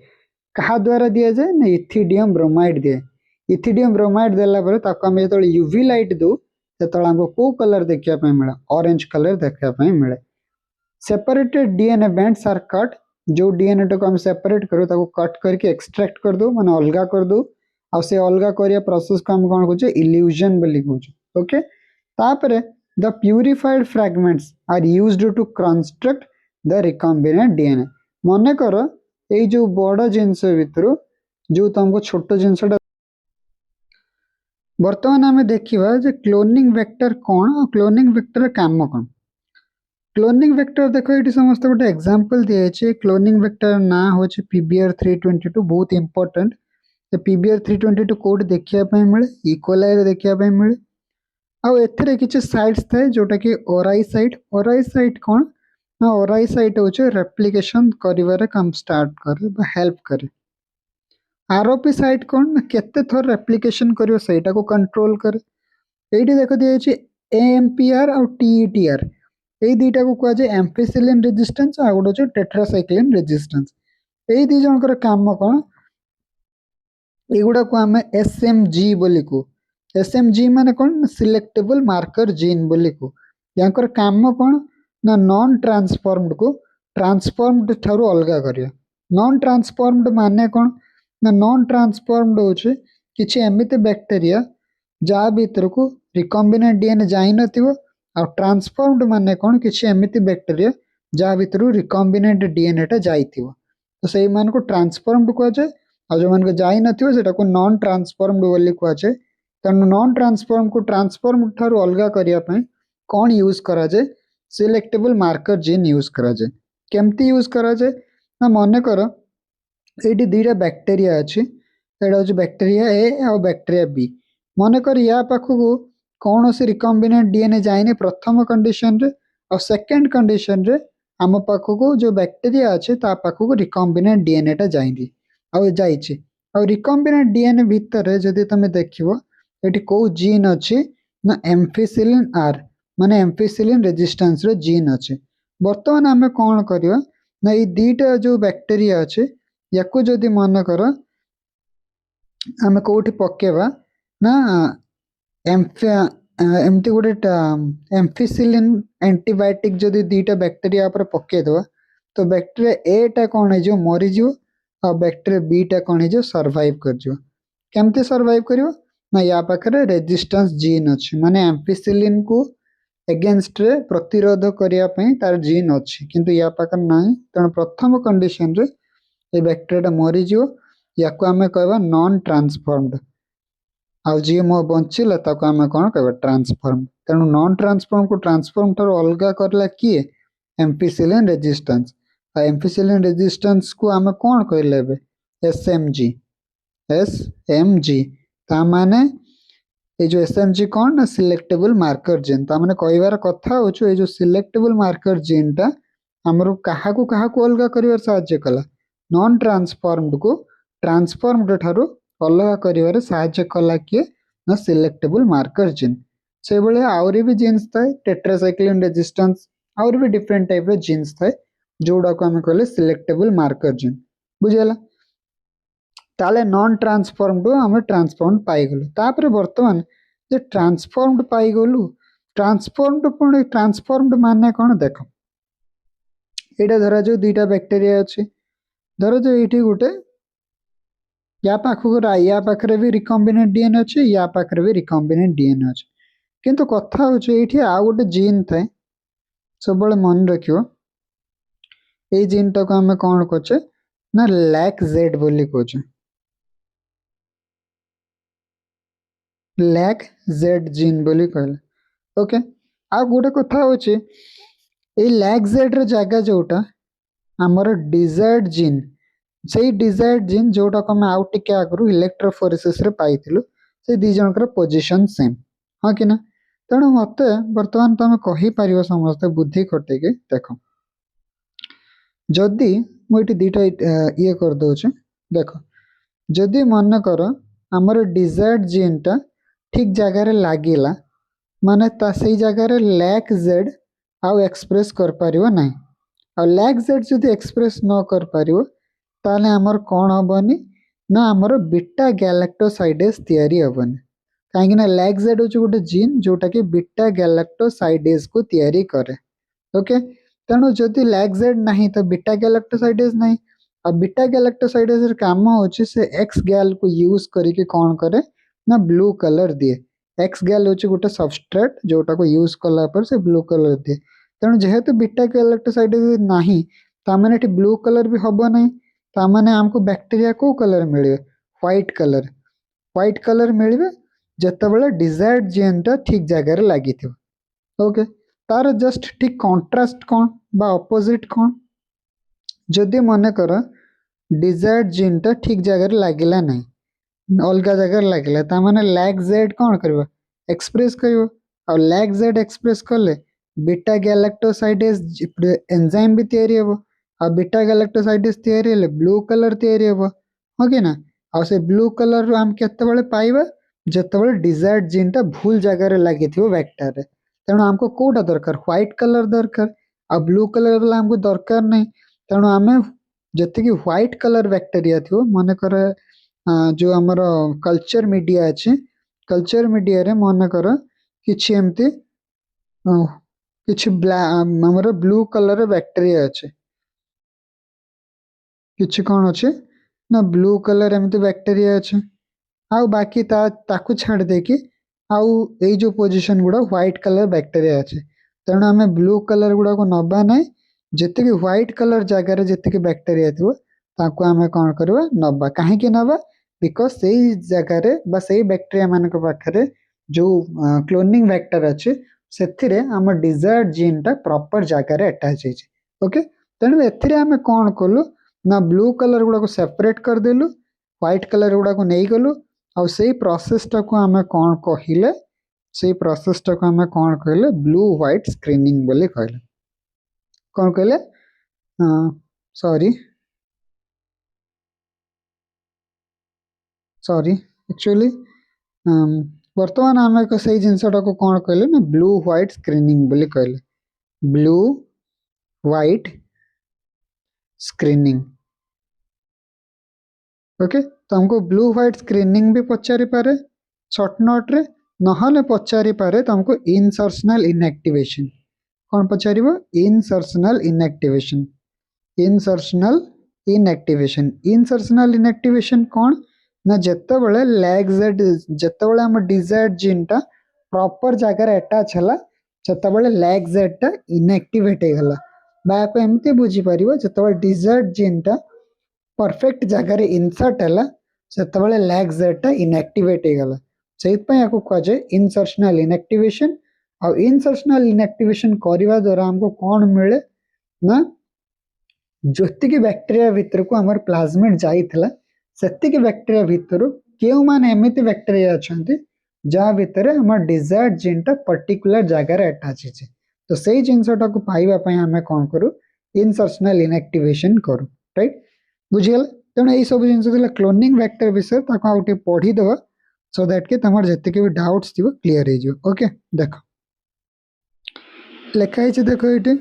कहा द्वारा दिया जाए ना इथिडियम ब्रोमाइड दिए इथिडियम ब्रोमाइड देला परे ताको हम जो यूवी लाइट दो तो हमको को कलर देखा मिले ऑरेंज कलर देखा मिले separated DNA bands are cut जो डीएनए को हम सेपरेट करो ताको कट करके एक्सट्रैक्ट कर दो माने अलगा कर दो आ से अलगा करिया प्रोसेस को हम कौन कहूँ इल्यूजन बोली कहूँ ओके तापरे the purified fragments are used to construct the recombinant DNA मन कर ये जो बड़ जिनस भितर जो तुमको छोट जिनस बर्तमान आम देखा क्लोनिंग वेक्टर कौन और क्लोनिंग वेक्टर काम कौन क्लोनिंग वेक्टर देखो ये समस्त गोटे एग्जांपल दिखाई क्लोनिंग वेक्टर ना हो पीबीआर 322 बहुत इंपोर्टेंट तो पीबीआर 322 कोड देखा मिले इकोलाई देखा मिले आउ किसी साइट्स थाए जोटा कि ओराई साइट कौन ना ओराई साइट हूँ रेप्लिकेशन कर काम स्टार्ट करे हेल्प करे आरओपी साइट कौन ना केते थर रेप्लिकेशन करियो सेटा को कंट्रोल करे ये देख दिखाई एएमपीआर और टीईटीआर ये दुईटा को कहुए एम्फिसिलिन रेजिस्टेंस आ गोटे टेट्रासाइक्लिन रेजिस्टेंस ये दी जनकर काम कौन युवा को आम एसएमजी बोली को एसएमजी माने कौन सिलेक्टेबल मार्कर जीन बोली को यांकर काम कौन ना नॉन ट्रांसफॉर्म्ड को ट्रांसफॉर्म्ड ठारू अलगा करिया नॉन ट्रांसफॉर्म्ड माने कौन ना नॉन ट्रांसफॉर्म्ड होचे किछि एमिति बैक्टीरिया जा भीतर को रिकॉम्बिनेंट डीएनए जाई नथिवो आ ट्रांसफॉर्म्ड माने कौन किछि एमिति बैक्टीरिया जा भीतर रिकॉम्बिनेंट डीएनए टा जाइथिवो तो सेही मान को ट्रांसफॉर्म्ड को जाय आ जो मान को जाई नथिवो सेटा को नॉन ट्रांसफॉर्म्ड बोली को जाय तेणु नॉन ट्रांसफॉर्म को ट्रांसफॉर्म ठारू अलगा करिया पय कौन यूज करा जाय सिलेक्टेबल मार्कर जीन यूज करा जाय केमती यूज करा जाय ना मन कर एटी दुईटा बैक्टीरिया अच्छी एटा हूँ बैक्टीरिया ए और बैक्टीरिया बी मन कर या पाखक कौन से रिकॉम्बिनेंट डीएनए जाइने प्रथम कंडीशन रे और सेकंड कंडीशन रे आम पाखक जो बैक्टीरिया अच्छे ता पाखक रिकॉम्बिनेंट डीएनए टा जाइए और जाइए और रिकॉम्बिनेंट डीएनए भितर जदि तुम देखिबो एटी को जीन अच्छी ना एम्फिसिलिन आर माने एम्फिसिलिन रेजिस्टेंस रो जीन अच्छे बर्तमान आम कौन करवा ना ये दुईटा जो बैक्टीरिया अच्छे या जदि मन कर आम कौटी पकेबा ना एमती गोटे एम्फिसिलिन एंटीबायोटिक जदि दुईटा बैक्टीरिया पर पकेदवा तो बैक्टीरिया ए टा कौन हो मरीज और बैक्टीरिया बी टा कौन हो सर्वाइव कर केमती सर्वाइव कर ना या पाखे रेजिस्टेंस जीन अच्छी माने एम्फिसिलिन को एगेंस्ट रे प्रतिरोध करने तार जीन अच्छी किंतु या पाखे ना तेणु प्रथम कंडीशन रे ये बैक्टीरिया मरीज या आम कह नॉन ट्रांसफॉर्म्ड आउ जी मो बंचिला ताको आमे कोन कहबा ट्रांसफॉर्म। तेणु नॉन ट्रांसफॉर्म को ट्रांसफॉर्म ठारो अलगा करला किए एम्फिसिलिन रेजिस्टेंस। आ एम्फिसिलिन रेजिस्टेंस को आमे कोन कहले बे एसएमजी। एसएमजी ता माने ये जो एसएमजी कौन ना सिलेक्टेबल मार्कर जीन। ता माने कहबार कथा होछु ये जो सिलेक्टेबल मार्कर जीन टा हमरो काहाकू काहाकू अलगा करिवार साहाय्य कला। नॉन ट्रांसफॉर्म्ड को ट्रांसफॉर्म्ड ठारो अलगा करिवार साहाय्य कला किए ना सिलेक्टेबल मार्कर जीन। से भले आउरी भी जीन्स थाए टेट्रासाइक्लिन रेजिस्टेंस आउरी भी डिफरेंट टाइप रो जीन्स थाए जोडा को हमें कहले सिलेक्टेबल मार्कर जीन। बुझियला ताले नॉन ट्रांसफॉर्म्ड हमें ट्रांसफॉर्म्ड पाई गलु। तापरे वर्तमान जे ट्रांसफॉर्म्ड पाई गलु ट्रांसफॉर्म्ड पुणी ट्रांसफॉर्म्ड माने कोन देखो एटा धरा जो दुईटा बैक्टीरिया अछि धरा जो एठी गुटे या पाखु या पाखरे भी रिकॉम्बिनेंट डीएनए अछि या पाखरे भी रिकॉम्बिनेंट डीएनए अछि किंतु कथा होछि एठी आ गुटे जीन थाए सब बळे मन रखियो ए जीन टा को हमें कोन कहछे ना लैक जेड बोली कहछे। लैक जेड जीन बोली कहले ओके। आ गोटे कथा होछि ए लैक जेड रो जागा जोटा हमर डिजायर्ड जीन से डिजायर्ड जीन जोटा को हम आउ टिके आगरु इलेक्ट्रोफोरेसिस रे पाइथिलु से दी जनकर पोजीशन सेम हां कि ना। तेणु मते वर्तमान तमे कहि पारियो समस्त बुद्धि खटे के देखो जदि मु एटी दुईटा ये कर दोछे देखो जदि मन कर हमर डिजायर्ड जीन टा ठीक जगह रे लागिला माने ता सही जगह रे लैक जेड आउ एक्सप्रेस कर पारियो नाही। आ लैक जेड जदि एक्सप्रेस न कर पारियो ताले हमर कोन हबनी ना हमर बीटा गैलेक्टोसाइडेज तयारी हबनी काहे ना लैक जेड होछ गोटे जीन जोटा के बीटा गैलेक्टोसाइडेज को तयारी करे ओके। तेणु जदि लैक जेड नहीं तो बीटा गैलेक्टोसाइडेज नहीं। अब बीटा गैलेक्टोसाइडेज र काम होछि से एक्स गैल को यूज करके कोन करे ना ब्लू कलर दिए। एक्स गैल होछि गोटे सबस्ट्रेट जोटा को यूज कला पर से ब्लू कलर दिए। तेणु जेहेतु बीटा गैलेक्टोसाइडेज नहीं ता माने एठी ब्लू कलर भी हबो नहीं ता माने हमको बैक्टीरिया को कलर मिले व्हाइट कलर। व्हाइट कलर मिलबे जतबेले डिजायर्ड जीन टा ठीक जगह रे लागिथिबो ओके। तार जस्ट ठीक कंट्रास्ट कोन बा ऑपोजिट कोन जदि मने कर डिजायर्ड जीन टा ठीक जगह रे लागिला नहीं अलगा जगह रे लागिला ता माने लैक जेड कोन करबो एक्सप्रेस करबो और लैक जेड एक्सप्रेस करले बीटा गैलेक्टोसाइडेज एंजाइम भी तयारी हबो और बीटा गैलेक्टोसाइडेज तयारी हेले ब्लू कलर तयारी हबो हो कि ना। और से ब्लू कलर हम केतेबेले पाइबा जतबेले डिजायर्ड जीन टा भूल जगह रे लागिथिबो वेक्टर रे। तेणु हमको कोटा दरकार व्हाइट कलर दरकार आ ब्लू कलर वाला हमको दरकार नहीं। तेणु आमे जति कि व्हाइट कलर बैक्टीरिया थियो माने करे जो हमर कल्चर मीडिया अछि कल्चर मीडिया रे माने कर किछि एमती किछि हमर ब्लू कलर बैक्टीरिया अछि किछि कोन अछि ना ब्लू कलर एमती बैक्टीरिया अछि आउ बाकी ताकू छाड़ दे कि आउ ए जो पोजीशन गुडा व्हाइट कलर बैक्टीरिया अछि। तेणु आमे ब्लू कलर गुडा को नबा नहीं जति कि व्हाइट कलर जगह रे जति कि बैक्टीरिया थियो ताकू आमे कोन करबा नबा काहे कि नबा बिकॉज़ सेही जगह रे बा सेही बैक्टीरिया मानक पाखरे जो क्लोनिंग वेक्टर अछि सेथिरे हमर डिजायर्ड जीन टा प्रॉपर जगह रे अटैच है ओके। तेणु एथिरे आमे कोन कलु ना ब्लू कलर गुडा को सेपरेट कर देलु व्हाइट कलर गुडा को नै गलु और सेही प्रोसेस टा को आमे कोन कहिले सेही प्रोसेस टा को आमे कोन कहले ब्लू व्हाइट स्क्रीनिंग बोली कहले कोन कहले सॉरी एक्चुअली वर्तमान आमे को सही जिनसटा को कोन कहले ना ब्लू व्हाइट स्क्रीनिंग बोली कहले ब्लू व्हाइट स्क्रीनिंग ओके। तो हमको ब्लू व्हाइट स्क्रीनिंग भी पचारि पारे शॉर्ट नोट रे नहले पचारि पारे तो हमको इनसर्शनल इनएक्टिवेशन कौन पचारिबो इनसर्शनल इनएक्टिवेशन इनसर्शनल इनएक्टिवेशन कौन ना जेतेबेले लैग जेड जेतेबेले हम डिजायर्ड जीन टा प्रॉपर जगह रे अटैच हला जेतेबेले लैग जेड टा इनएक्टिवेट हे गला बा को एमती बुझी परिबो जेतेबेले डिजायर्ड जीन टा परफेक्ट जगह रे इंसर्ट हला सेतेबेले लैग जेड टा इनएक्टिवेट हे गला सेइतपय याको कह जाए इनसर्शनल इनएक्टिवेशन। आ इनसर्शनल इनएक्टिवेशन करवा द्वारा हमको कौन मिले ना जोतिकी बैक्टीरिया भितर को हमर प्लाज्मिड जाइथिला सेतिकी बैक्टीरिया भितर केउ माने एमिति बैक्टीरिया अछंती जहाँ भितर हमर डिजायर्ड जीन टा पर्टिकुलर जगह रे अटैच छै। तो सेही जिंसटा को पाइबा पई हमें कोन करू इनसर्शनल इनएक्टिवेशन करू राइट बुझिगला। तेणु यही सब जिन क्लोनिंग वेक्टर विषय ताको आउटे पढ़ी दवा सो दैट के तमर जतिके भी डाउट्स थिबो क्लियर हे जो। ओके देखो लेखा है देखो ये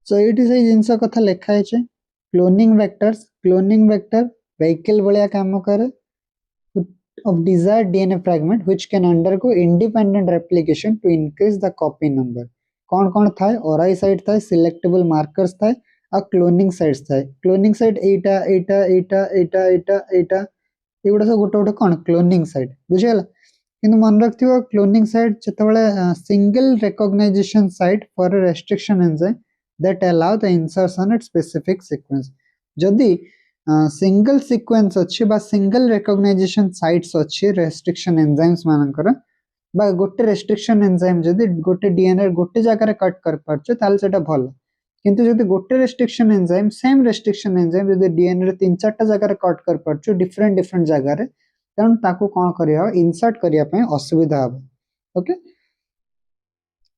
सो ये जिनस कथा लिखा है क्लोनिंग वेक्टर व्हीकल भाया काम करे of desired DNA fragment which can undergo independent replication to increase the copy number। कौन थाए ओराई साइट थाए सिलेक्टेबल मार्कर्स थाए आ क्लोनिंग साइट्स थाए। क्लोनिंग साइट एटा एटा एटा एटा एटा एटा एगुडा सब गोटे गोटे कौन क्लोनिंग साइट बुझेला। किंतु मन रखियो क्लोनिंग साइट जेतेबेले single recognization site for restriction enzyme that allow the insertion at specific sequence. जदी सिंगल सीक्वेंस अच्छी बा सिंगल रिकॉग्नाइजेशन साइट्स अच्छी रेस्ट्रिक्शन एंजाइम्स मानकर बा गोटे रेस्ट्रिक्शन एंजाइम जदी गोटे डीएनए गोटे जगह कट कर परछ ताल सेटा भल। किंतु जदी गोटे restriction enzyme same restriction enzyme जदी डीएनए तीन चारटा जगह कट कर परछ डिफरेंट डिफरेंट जगह रे तन ताको कोन करिया इंसर्ट करिया पय असुविधा हो। ओके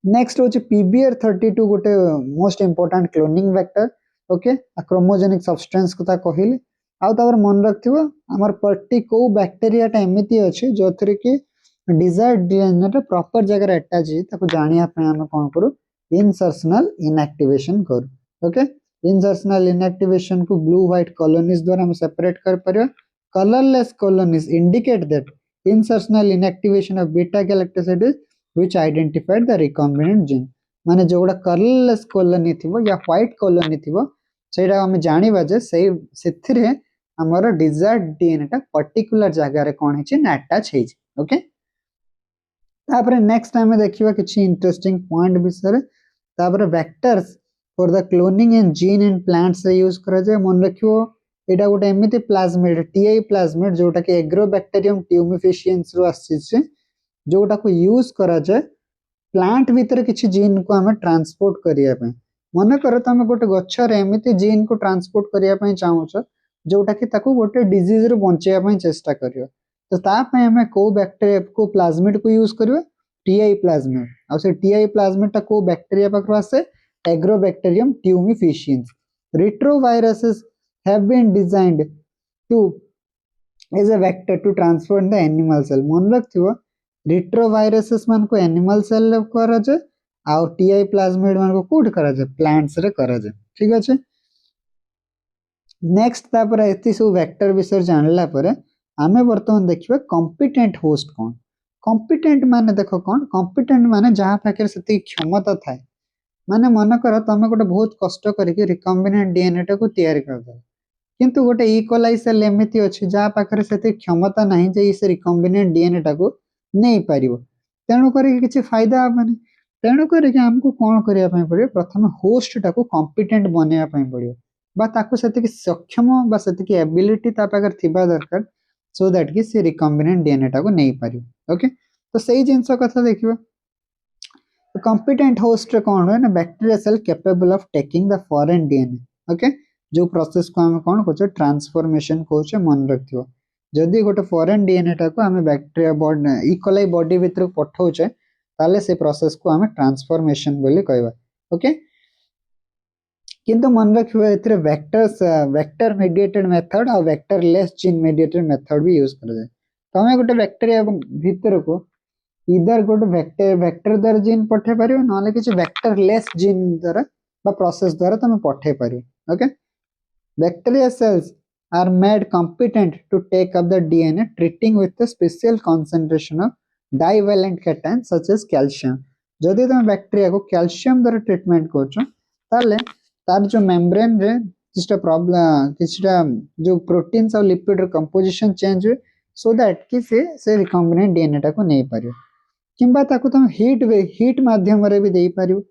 नेक्स्ट होची PBR32 गोटे most important cloning vector. Okay chromogenic substance कथा कहिली आउ तापर मन रखथिबो हमर पर्टी को बैक्टीरिया टा एमिति अछि जोथरे कि डिजायर्ड डीएनए टा प्रॉपर जगह रे अटैच है ताको जानिया पे हम कोन करू इनसर्शनल इनएक्टिवेशन करू। ओके इनसर्शनल इनएक्टिवेशन को ब्लू व्हाइट कॉलोनीज द्वारा हम सेपरेट कर परियो। Colourless colonies indicate that insertional inactivation of beta galactosid which identified the recombinant gene. माने जोड़ा कलरलेस कॉलोनी थिबो या व्हाइट कॉलोनी थिबो सेटा हम जानिबा जे सेथिरे हमर डिजायर्ड डीएनए टा पर्टिकुलर जगह रे कोन हेछि ना अटैच हेछि। ओके तापर नेक्स्ट टाइम देखिबा किछि इंटरेस्टिंग पॉइंट विषय तापर vectors for the cloning and gene in plants रे यूज करा जाय। मन रखियो एटा गोटे एमिति प्लाज्मिड टीआई प्लाज्मिड जोटा कि एग्रोबैक्टीरियम ट्यूमिफिशियंस रो आसी जोटा को यूज करा जाय प्लांट भीतर किछि जीन को हमें ट्रांसपोर्ट करिया पे। मन कर तुम गोटे गछर एमिति जीन को ट्रांसपोर्ट करिया पे चाहूछ जोटा कि ताको गोटे डिजीज रो बंचेया पे चेष्टा करियो तो ता पे हमें को बैक्टीरिया को प्लाज्मिड को यूज करियो टीआई प्लाज्मिड आ से टीआई प्लाज्मिड ता को बैक्टीरिया पकड़ आसे agrobacterium tumefaciens. Retroviruses have been designed to as a vector to transfer in the animal cell. मन रखथिबो रेट्रोवायरसेस मान को एनिमल सेल रे करा जाय आ टीआई प्लाज्मिड मान को कोड करा जाय प्लांट्स रे करा जाय। ठीक अछि नेक्स्ट तापर एति सब वेक्टर विषय जानला परे आमे वर्तमान देखिबा कॉम्पिटेंट होस्ट कोन। कॉम्पिटेंट माने देखो कोन कॉम्पिटेंट माने जहां पाकर सती क्षमता थाए माने मन कर तमे गोटे बहुत कष्ट करके रिकॉम्बिनेंट डीएनए टा को तैयार कर दो किंतु गोटे इकोलाई सेल एमिति अछि जहां पाकर सती क्षमता नाही जे इस रिकॉम्बिनेंट डीएनए टा को नै पारिबो तेणु करी किछि फायदा हबनी। तेणु करी हमको कोन करिया पय पड़ियो प्रथम होस्ट टा को कॉम्पिटेंट बनेया पय पड़ियो बा ताको सेति सक्षम बा सेति एबिलिटी ता पाकर थिबा दरकार सो दैट कि से रिकॉम्बिनेंट डीएनए टा को नै पारियो। ओके तो सही जिंस कथा देखिबा कॉम्पिटेंट होस्ट रे कोन होय ना bacteria cell capable of taking the foreign DNA. Okay जो प्रोसेस को हम कोन कहछे ट्रांसफॉर्मेशन कहछे मन रखियो जदी गोटे फॉरेन डीएनए टा को हमें बैक्टीरिया बॉडी इकोलाई बॉडी भीतर पठाउछे ताले से प्रोसेस को हमें ट्रांसफॉर्मेशन बोली कहबा। ओके किंतु मन रखियो एथरे वेक्टर मीडिएटेड मेथड और vector less gene mediated method भी यूज कर जाय। तमे गोटे बैक्टीरिया भीतर को इधर गोटे वेक्टर द्वारा जीन पठे पारियो नले किछ वेक्टर लेस जीन द्वारा बा प्रोसेस द्वारा तमे पठे पारियो। Okay bacteria cells are made competent to take up the DNA treating with a special concentration of divalent cations such as calcium। जदि तुम बैक्टीरिया को कैल्शियम द्वारा ट्रीटमेंट करछो ताले तार जो मेम्ब्रेन रे किछटा प्रॉब्लम किछटा जो प्रोटीन्स और लिपिड कंपोजिशन चेंज हुए सो दैट कि से रिकॉम्बिनेंट डीएनए टा को नै पारियो किंबा ताको तुम हीट माध्यम रे भी देई पारियो।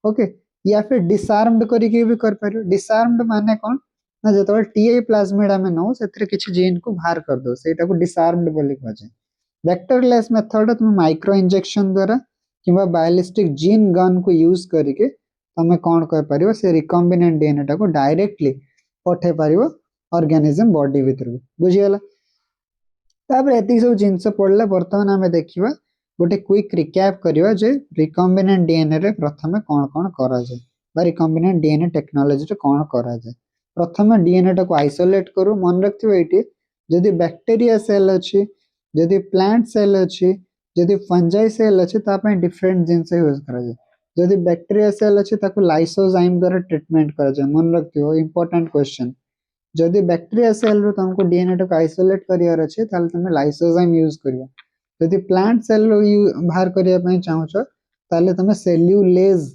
ओके या फिर डिसआर्म्ड करिके भी कर पारियो। डिसआर्म्ड माने कोन ना जो टीआई प्लाज्मिड आम नौ से किसी जीन को बाहर कर दो सेटा को डिसआर्म्ड बोली कहुए वेक्टरलेस मेथड तुम माइक्रो इंजेक्शन द्वारा कि बायोलिस्टिक जीन गन को यूज करके तुम कौन कर पार से रिकम्बिनेंट डीएनए टा को डायरेक्टली पठे पार ऑर्गेनिज्म बॉडी भीतर बुझीगला तापर एति सब जिनस पड़ला बर्तमान आम देखिबा गोटे क्विक रिकैप करिवा जे रिकम्बिनेंट डीएनए रे प्रथमे कौन कौन करा जाय बा रिकम्बिनेंट डीएनए टेक्नोलॉजी रे कौन करा जाय प्रथमे डीएनए टा को आइसोलेट करू मन रखिबो एटी जदि बैक्टीरिया सेल अछि जदि प्लांट सेल अछि जदि फंजाई सेल अछि ता पय डिफरेंट जिनस यूज करा जाय जदि बैक्टीरिया सेल अछि ताको लाइसोजाइम द्वारा ट्रीटमेंट करा जाय मन रखिबो इंपोर्टेंट क्वेश्चन जदि बैक्टीरिया सेल रो तुमको डीएनए टा को आइसोलेट करियार अछि ताल तुम लाइसोजाइम यूज करियो जदि प्लांट सेल रो बाहर करिया पय चाहूछ ताले तुम सेल्युलेज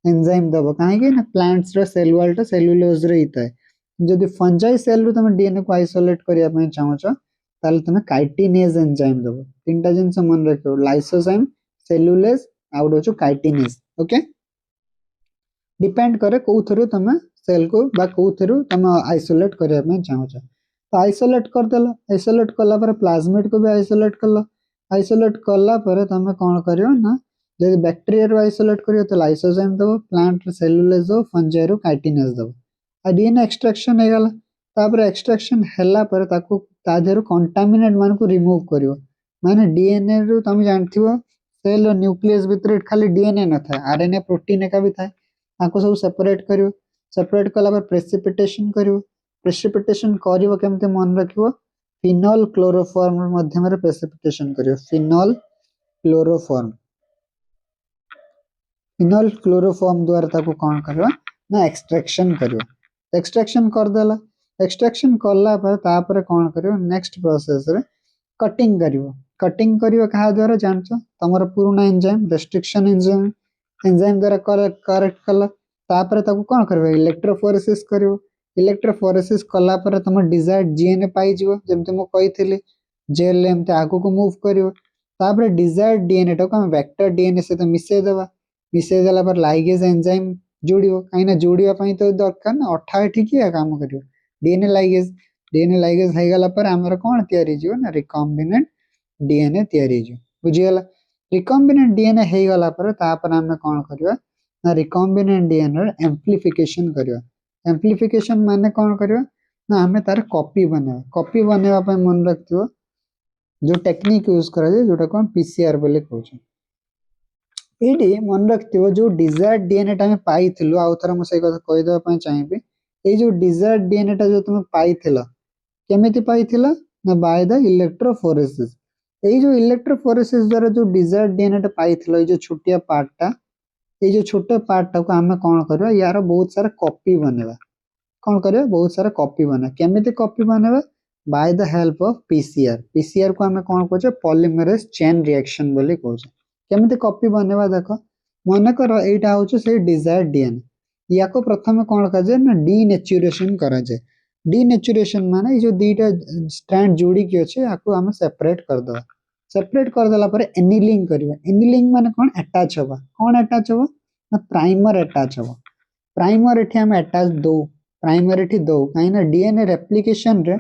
एंजाइम दबो काहे ना प्लांट्स रो सेल वॉल टा सेल्युलोज रे हिता है जदि फंजाई सेल रो तुम डीएनए को आइसोलेट करिया पय चाहूछ ताले तुम काइटिनेज एंजाइम दबो तीनटा जिंस मन रखियो लाइसोजाइम सेल्युलेज आ उडो काइटिनेज ओके डिपेंड करे को थरो तुम सेल को बा को थरो तुम आइसोलेट करिया पय चाहूछ तो आइसोलेट कर देला आइसोलेट कला पर प्लाज्मिड को भी आइसोलेट करला आइसोलेट कला पर तुम कोन करियो ना जदि बैक्टीरिया रो आइसोलेट करियो तो लाइसोजाइम दबो प्लांट रो सेल्युलोज दबो फंजाई रो काइटिनेज दबो आ डीएनए एक्सट्रैक्शन हे गला तापर एक्सट्रैक्शन हैला पर ताको तादेरो कंटामिनेट मान को रिमूव करियो माने डीएनए रो तुम जानथिबो सेल रो न्यूक्लियस भीतर खाली डीएनए न था आरएनए प्रोटीन का भी था ताको सब सेपरेट करियो सेपरेट कला पर प्रेसिपिटेशन करियो प्रेसिपिटेशन करियो केमते मन रखियो फिनोल क्लोरोफॉर्म माध्यम रे प्रेसिपिटेशन करियो फिनोल क्लोरोफॉर्म द्वारा ताको कोन करियो ना एक्सट्रैक्शन करियो एक्सट्रैक्शन कर देला एक्सट्रैक्शन करला पर तापर कोन करियो नेक्स्ट प्रोसेस रे कटिंग करियो कहा द्वारा जानछो तमरो पुराना एंजाइम रेस्ट्रिक्शन एंजाइम द्वारा करेक्ट कला तापर ताको कोन करबे इलेक्ट्रोफोरेसिस करियो इलेक्ट्रोफोरेसिस कला पर तुम डिजायर्ड जीएनए पाई जिवो जेमते मो कहिथिली जेल एमते आगो को मूव करियो तापर डिजायर्ड डीएनए टा को हम वेक्टर डीएनए से तो मिसे देला पर लाइगेज एंजाइम जोड़ियो काइना जोड़िया पई तो दरकार ना 18 ठीक है काम करियो डीएनए लाइगेज हे गला पर हमर कोन तयारी जिवो ना रिकॉम्बिनेंट डीएनए तयारी जिवो बुझियला रिकॉम्बिनेंट डीएनए हे गला पर तापर हम कोन करियो ना रिकॉम्बिनेंट डीएनए एम्प्लीफिकेशन करियो एम्प्लीफिकेशन माने कोन करियो ना हमें तार कॉपी बनेवा पे मन रखियो जो टेक्निक यूज करा जाय जोटा को हम पीसीआर बोले कहू एडी मन रखियो जो डिजायर्ड डीएनए टा में पाइथिलु आ थरा म सही कथा कहि देबा पय चाहिबे ए जो डिजायर्ड डीएनए टा जो तुम पाइथिला केमिति पाइथिला ना बाय द इलेक्ट्रोफोरेसिस ए जो इलेक्ट्रोफोरेसिस द्वारा जो डिजायर्ड डीएनए टा पाइथिला ए जो छोटिया पार्ट टा ये जो छोटे पार्ट टा को हमें कौन करबा यार बहुत सारा कॉपी बनेबा कौन करबा बहुत सारा कॉपी बना केमिति कॉपी बनेबा by the help of PCR को हमें कौन कहछे पॉलीमरेज चेन रिएक्शन बोली कहछे केमिति कॉपी बनेबा देखो मन कर एटा होछ से डिजायर्ड डीएनए या को प्रथम कौन कजे ना डीनेचुरेशन करा जाय डीनेचुरेशन माने जो दीटा स्ट्रैंड जोड़ी के अछि आको हमें सेपरेट कर दो सेपरेट कर देला पर एनिलिंग करियो एनिलिंग माने कोन अटैच होबा कोन अटैच होबा ना प्राइमर अटैच होबा प्राइमर एठी हम अटैच दो प्राइमर एठी दो काइना डीएनए रेप्लिकेशन रे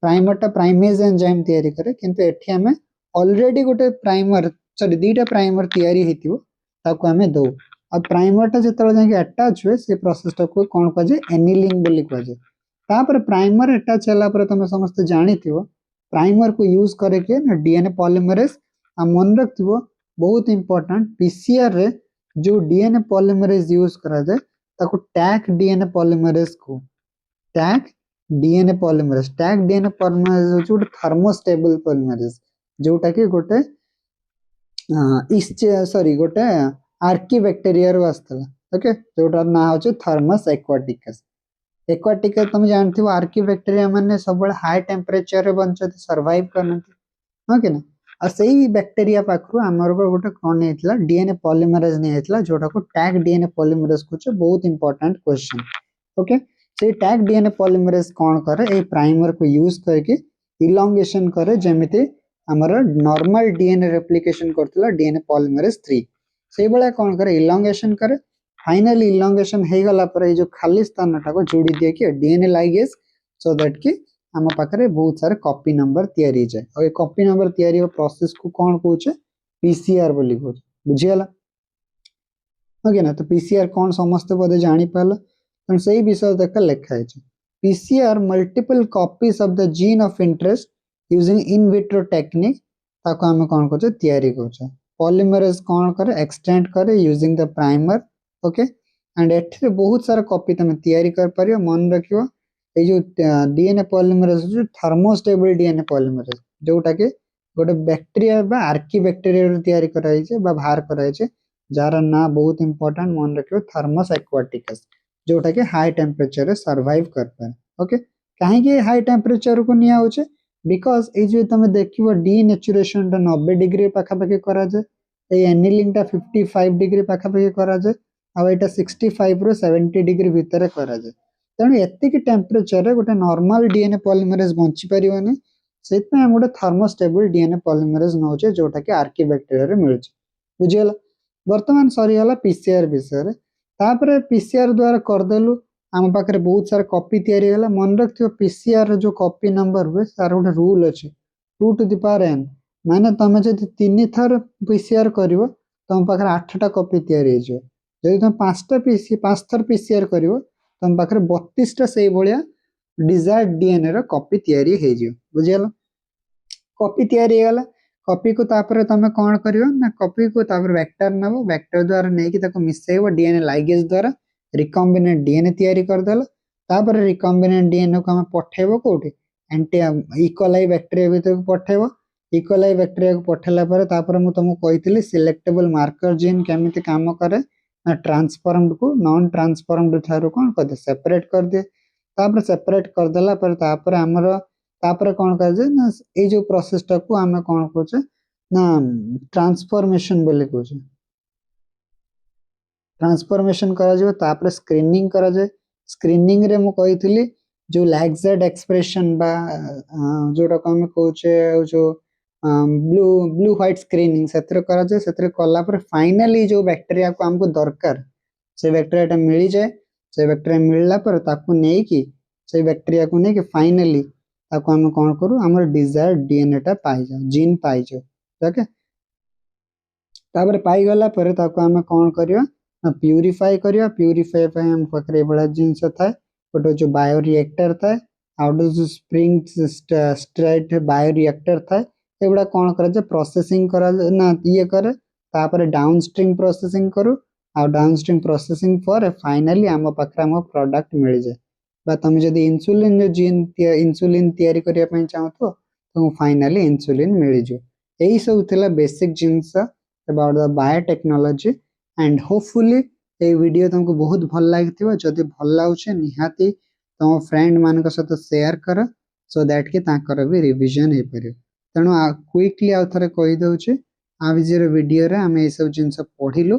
प्राइमर टा प्राइमेज एंजाइम तयारी करे किंतु एठी हम ऑलरेडी गोटे प्राइमर सॉरी दीटा प्राइमर तयारी हेतिबो ताको हमें दो अब प्राइमर टा जतरा जाके अटैच हुए से प्रोसेस टा को कोन कजे एनिलिंग बोली कजे तापर प्राइमर अटैच होला पर तुम समस्त जानिथिबो प्राइमर को यूज करे के ना डीएनए पॉलीमरेज आ मन रखथिबो बहुत इंपोर्टेंट पीसीआर रे जो डीएनए पॉलीमरेज यूज करा जाय ताको टैग डीएनए पॉलीमरेज जो थर्मोस्टेबल पॉलीमरेज जोटा के गोटे गोटे आर्कीबैक्टीरिया रो आस्तला ओके जोटा ना होचे थर्मस एक्वाटिकस तुम जानथिबो आर्कीबैक्टीरिया माने सब हाई टेम्परेचर रे बंचते सर्वाइव करनते हां कि ना आ सही बैक्टीरिया पाखरु हमर गोटे कोन हेतला डीएनए पॉलीमरेज ने हेतला जोटा को टैग डीएनए पॉलीमरेज कुछ बहुत इंपोर्टेंट क्वेश्चन ओके से टैग डीएनए पॉलीमरेज कोन करे ए प्राइमर को यूज करके इलोंगेशन करे जेमिति हमर normal DNA replication Kartala DNA polymerase 3 से बळे कोन करे इलोंगेशन करे फाइनल इलंगेशन हो गला पर ये जो खाली स्थान टाको जोड़ी दिए कि डीएनए लाइगेज सो दैट कि आम पाखे बहुत सारे कॉपी नंबर तैयारी जाए और ये कॉपी नंबर तैयारी प्रोसेस को कौन कहे पीसीआर बोली कहे बुझीगला ओके ना। तो पीसीआर कौन समस्त बोधे जानी पाल तेणु से विषय तक लिखाई PCR multiple copies of the gene of interest using in vitro technique ताको आम कौन कर तैयारी कर पॉलीमरेज कौन करे एक्सटेंड करे using the primer okay and एठरे बहुत सारा कॉपी तुम तैयारी कर पारियो मन रखियो ये जो डीएनए पॉलीमरेज जो थर्मोस्टेबल डीएनए पॉलीमरेज जोटा कि गोटे बैक्टेरिया बा आर्की बैक्टेरिया तैयारी कराई छे बा बाहर कराई छे जार ना बहुत इंपोर्टेंट मन रखियो थर्मस एक्वाटिकस जोटा कि हाई टेम्परेचर रे सर्वाइव कर पाए ओके कहीं हाई टेम्परेचर को निया होचे बिकॉज ये जो तुम देखियो डीनेचुरेशन 90 डिग्री पाखापाखि करा जाए एनिलिंग टा 55 डिग्री पाखापाखि करा जाए आ एटा 65 रो 70 डिग्री भितर करा जाए तेणु एतिक टेम्परेचर रे गोटे नॉर्मल डीएनए पॉलीमरेज बंची परिवनी सेत में हम गोटे थर्मोस्टेबल डीएनए पॉलीमरेज नौचे जोटा कि आर्की बैक्टीरिया रे मिलुचे बुझिगला वर्तमान सरीगला पीसीआर विषय तापर पीसीआर द्वारा करदेलु आम पाखे बहुत सारा कॉपी तैयारी गला मन रखियो पीसीआर जो कॉपी नंबर हुए तार गोटे रूल अच्छे 2 टू द पावर n माने तुम जब 3 थर पीसीआर करिवो तुम पाखे 8टा कॉपी तैयारी हो जदि तुम 5 थर पीसीआर करिवो तुम पाखे 32टा से भलिया डिजायर्ड डीएनए रो कॉपी तैयारी हो जियो बुझिगला कॉपी तैयारी गला कॉपी को तापर तुम कौन करियो ना कॉपी को तापर वेक्टर नबो वेक्टर द्वारा नहीं कि ताको मिसेइबो डीएनए लाइगेज द्वारा रिकॉम्बिनेंट डीएनए तैयारी कर देला तापर रिकॉम्बिनेंट डीएनए को हम पठेबो कोठी एंटी इकोलाई बैक्टीरिया भीतर को पठेबो इकोलाई बैक्टीरिया को पठेला पर तापर मु तुमको कहितली सिलेक्टेबल मार्कर जीन केमिति काम करे ना ट्रांसफॉर्म्ड को नॉन ट्रांसफॉर्म्ड थारो कोन कर दे सेपरेट कर दे तापर सेपरेट कर देला पर तापर हमर तापर कोन कर जे ना ए जो प्रोसेस टा को हम कोन कहचे ना ट्रांसफॉर्मेशन बोली कहचे ट्रांसफॉर्मेशन करा जाए तापर स्क्रीनिंग करा जाए स्क्रीनिंग रे मु कहितली जो लैक्सेड एक्सप्रेशन बा जोटा को हम कहचे जो ब्लू ब्लू व्हाइट स्क्रीनिंग सेतरे करा जाए सेतरे कला पर फाइनली जो बैक्टीरिया को हमको दरकार से बैक्टीरिया टा मिली जाए से बैक्टीरिया मिलला पर ताको नै कि से बैक्टीरिया को नै कि फाइनली ताको हम कोन करू हमर डिजायर्ड डीएनए टा पाई जाओ जीन पाई जाओ ओके तापर पाई गला पर ताको हम कोन करियो प्यूरिफाई करियो प्यूरिफाई पे हम पकरे बड़ा जिंस था गोटे जो बायो रिएक्टर था आउट जो स्प्रिंग स्ट्रेट बायो रिएक्टर था एगुड़ा कौन कर प्रोसेसिंग करा ना ये करे तापर डाउनस्ट्रीम प्रोसेसिंग करू आ डाउनस्ट्रीम प्रोसेसिंग पर फाइनली आम पाखे आम प्रोडक्ट मिल जाए बा तुम जब इंसुलिन जो जीन इंसुलिन तैयारी करने चाहो तो तुमको फाइनली इंसुलिन मिल जाए यही सब थिला basic jeans about the biotechnology and hopefully ये वीडियो तुमको बहुत भल लगी जदि भल लगे निहाती तुम फ्रेंड मान सहित शेयर कर सो दैट कि ताकर भी रिविजन हो पार तेणु क्विकली आउ थे कहीदे आज वीडियो रे आम ये सब जिन पढ़िलु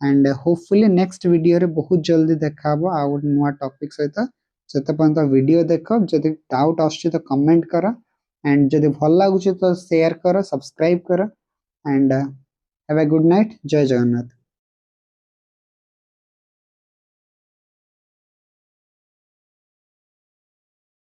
एंड होपफुली नेक्स्ट वीडियो रे बहुत जल्दी देखा आउ नुआ टॉपिक सहित से वीडियो देख जदि डाउट आस कमेंट कर एंड जदि भल लगुच तो शेयर कर सब्सक्राइब कर and have a good night जय जगन्नाथ।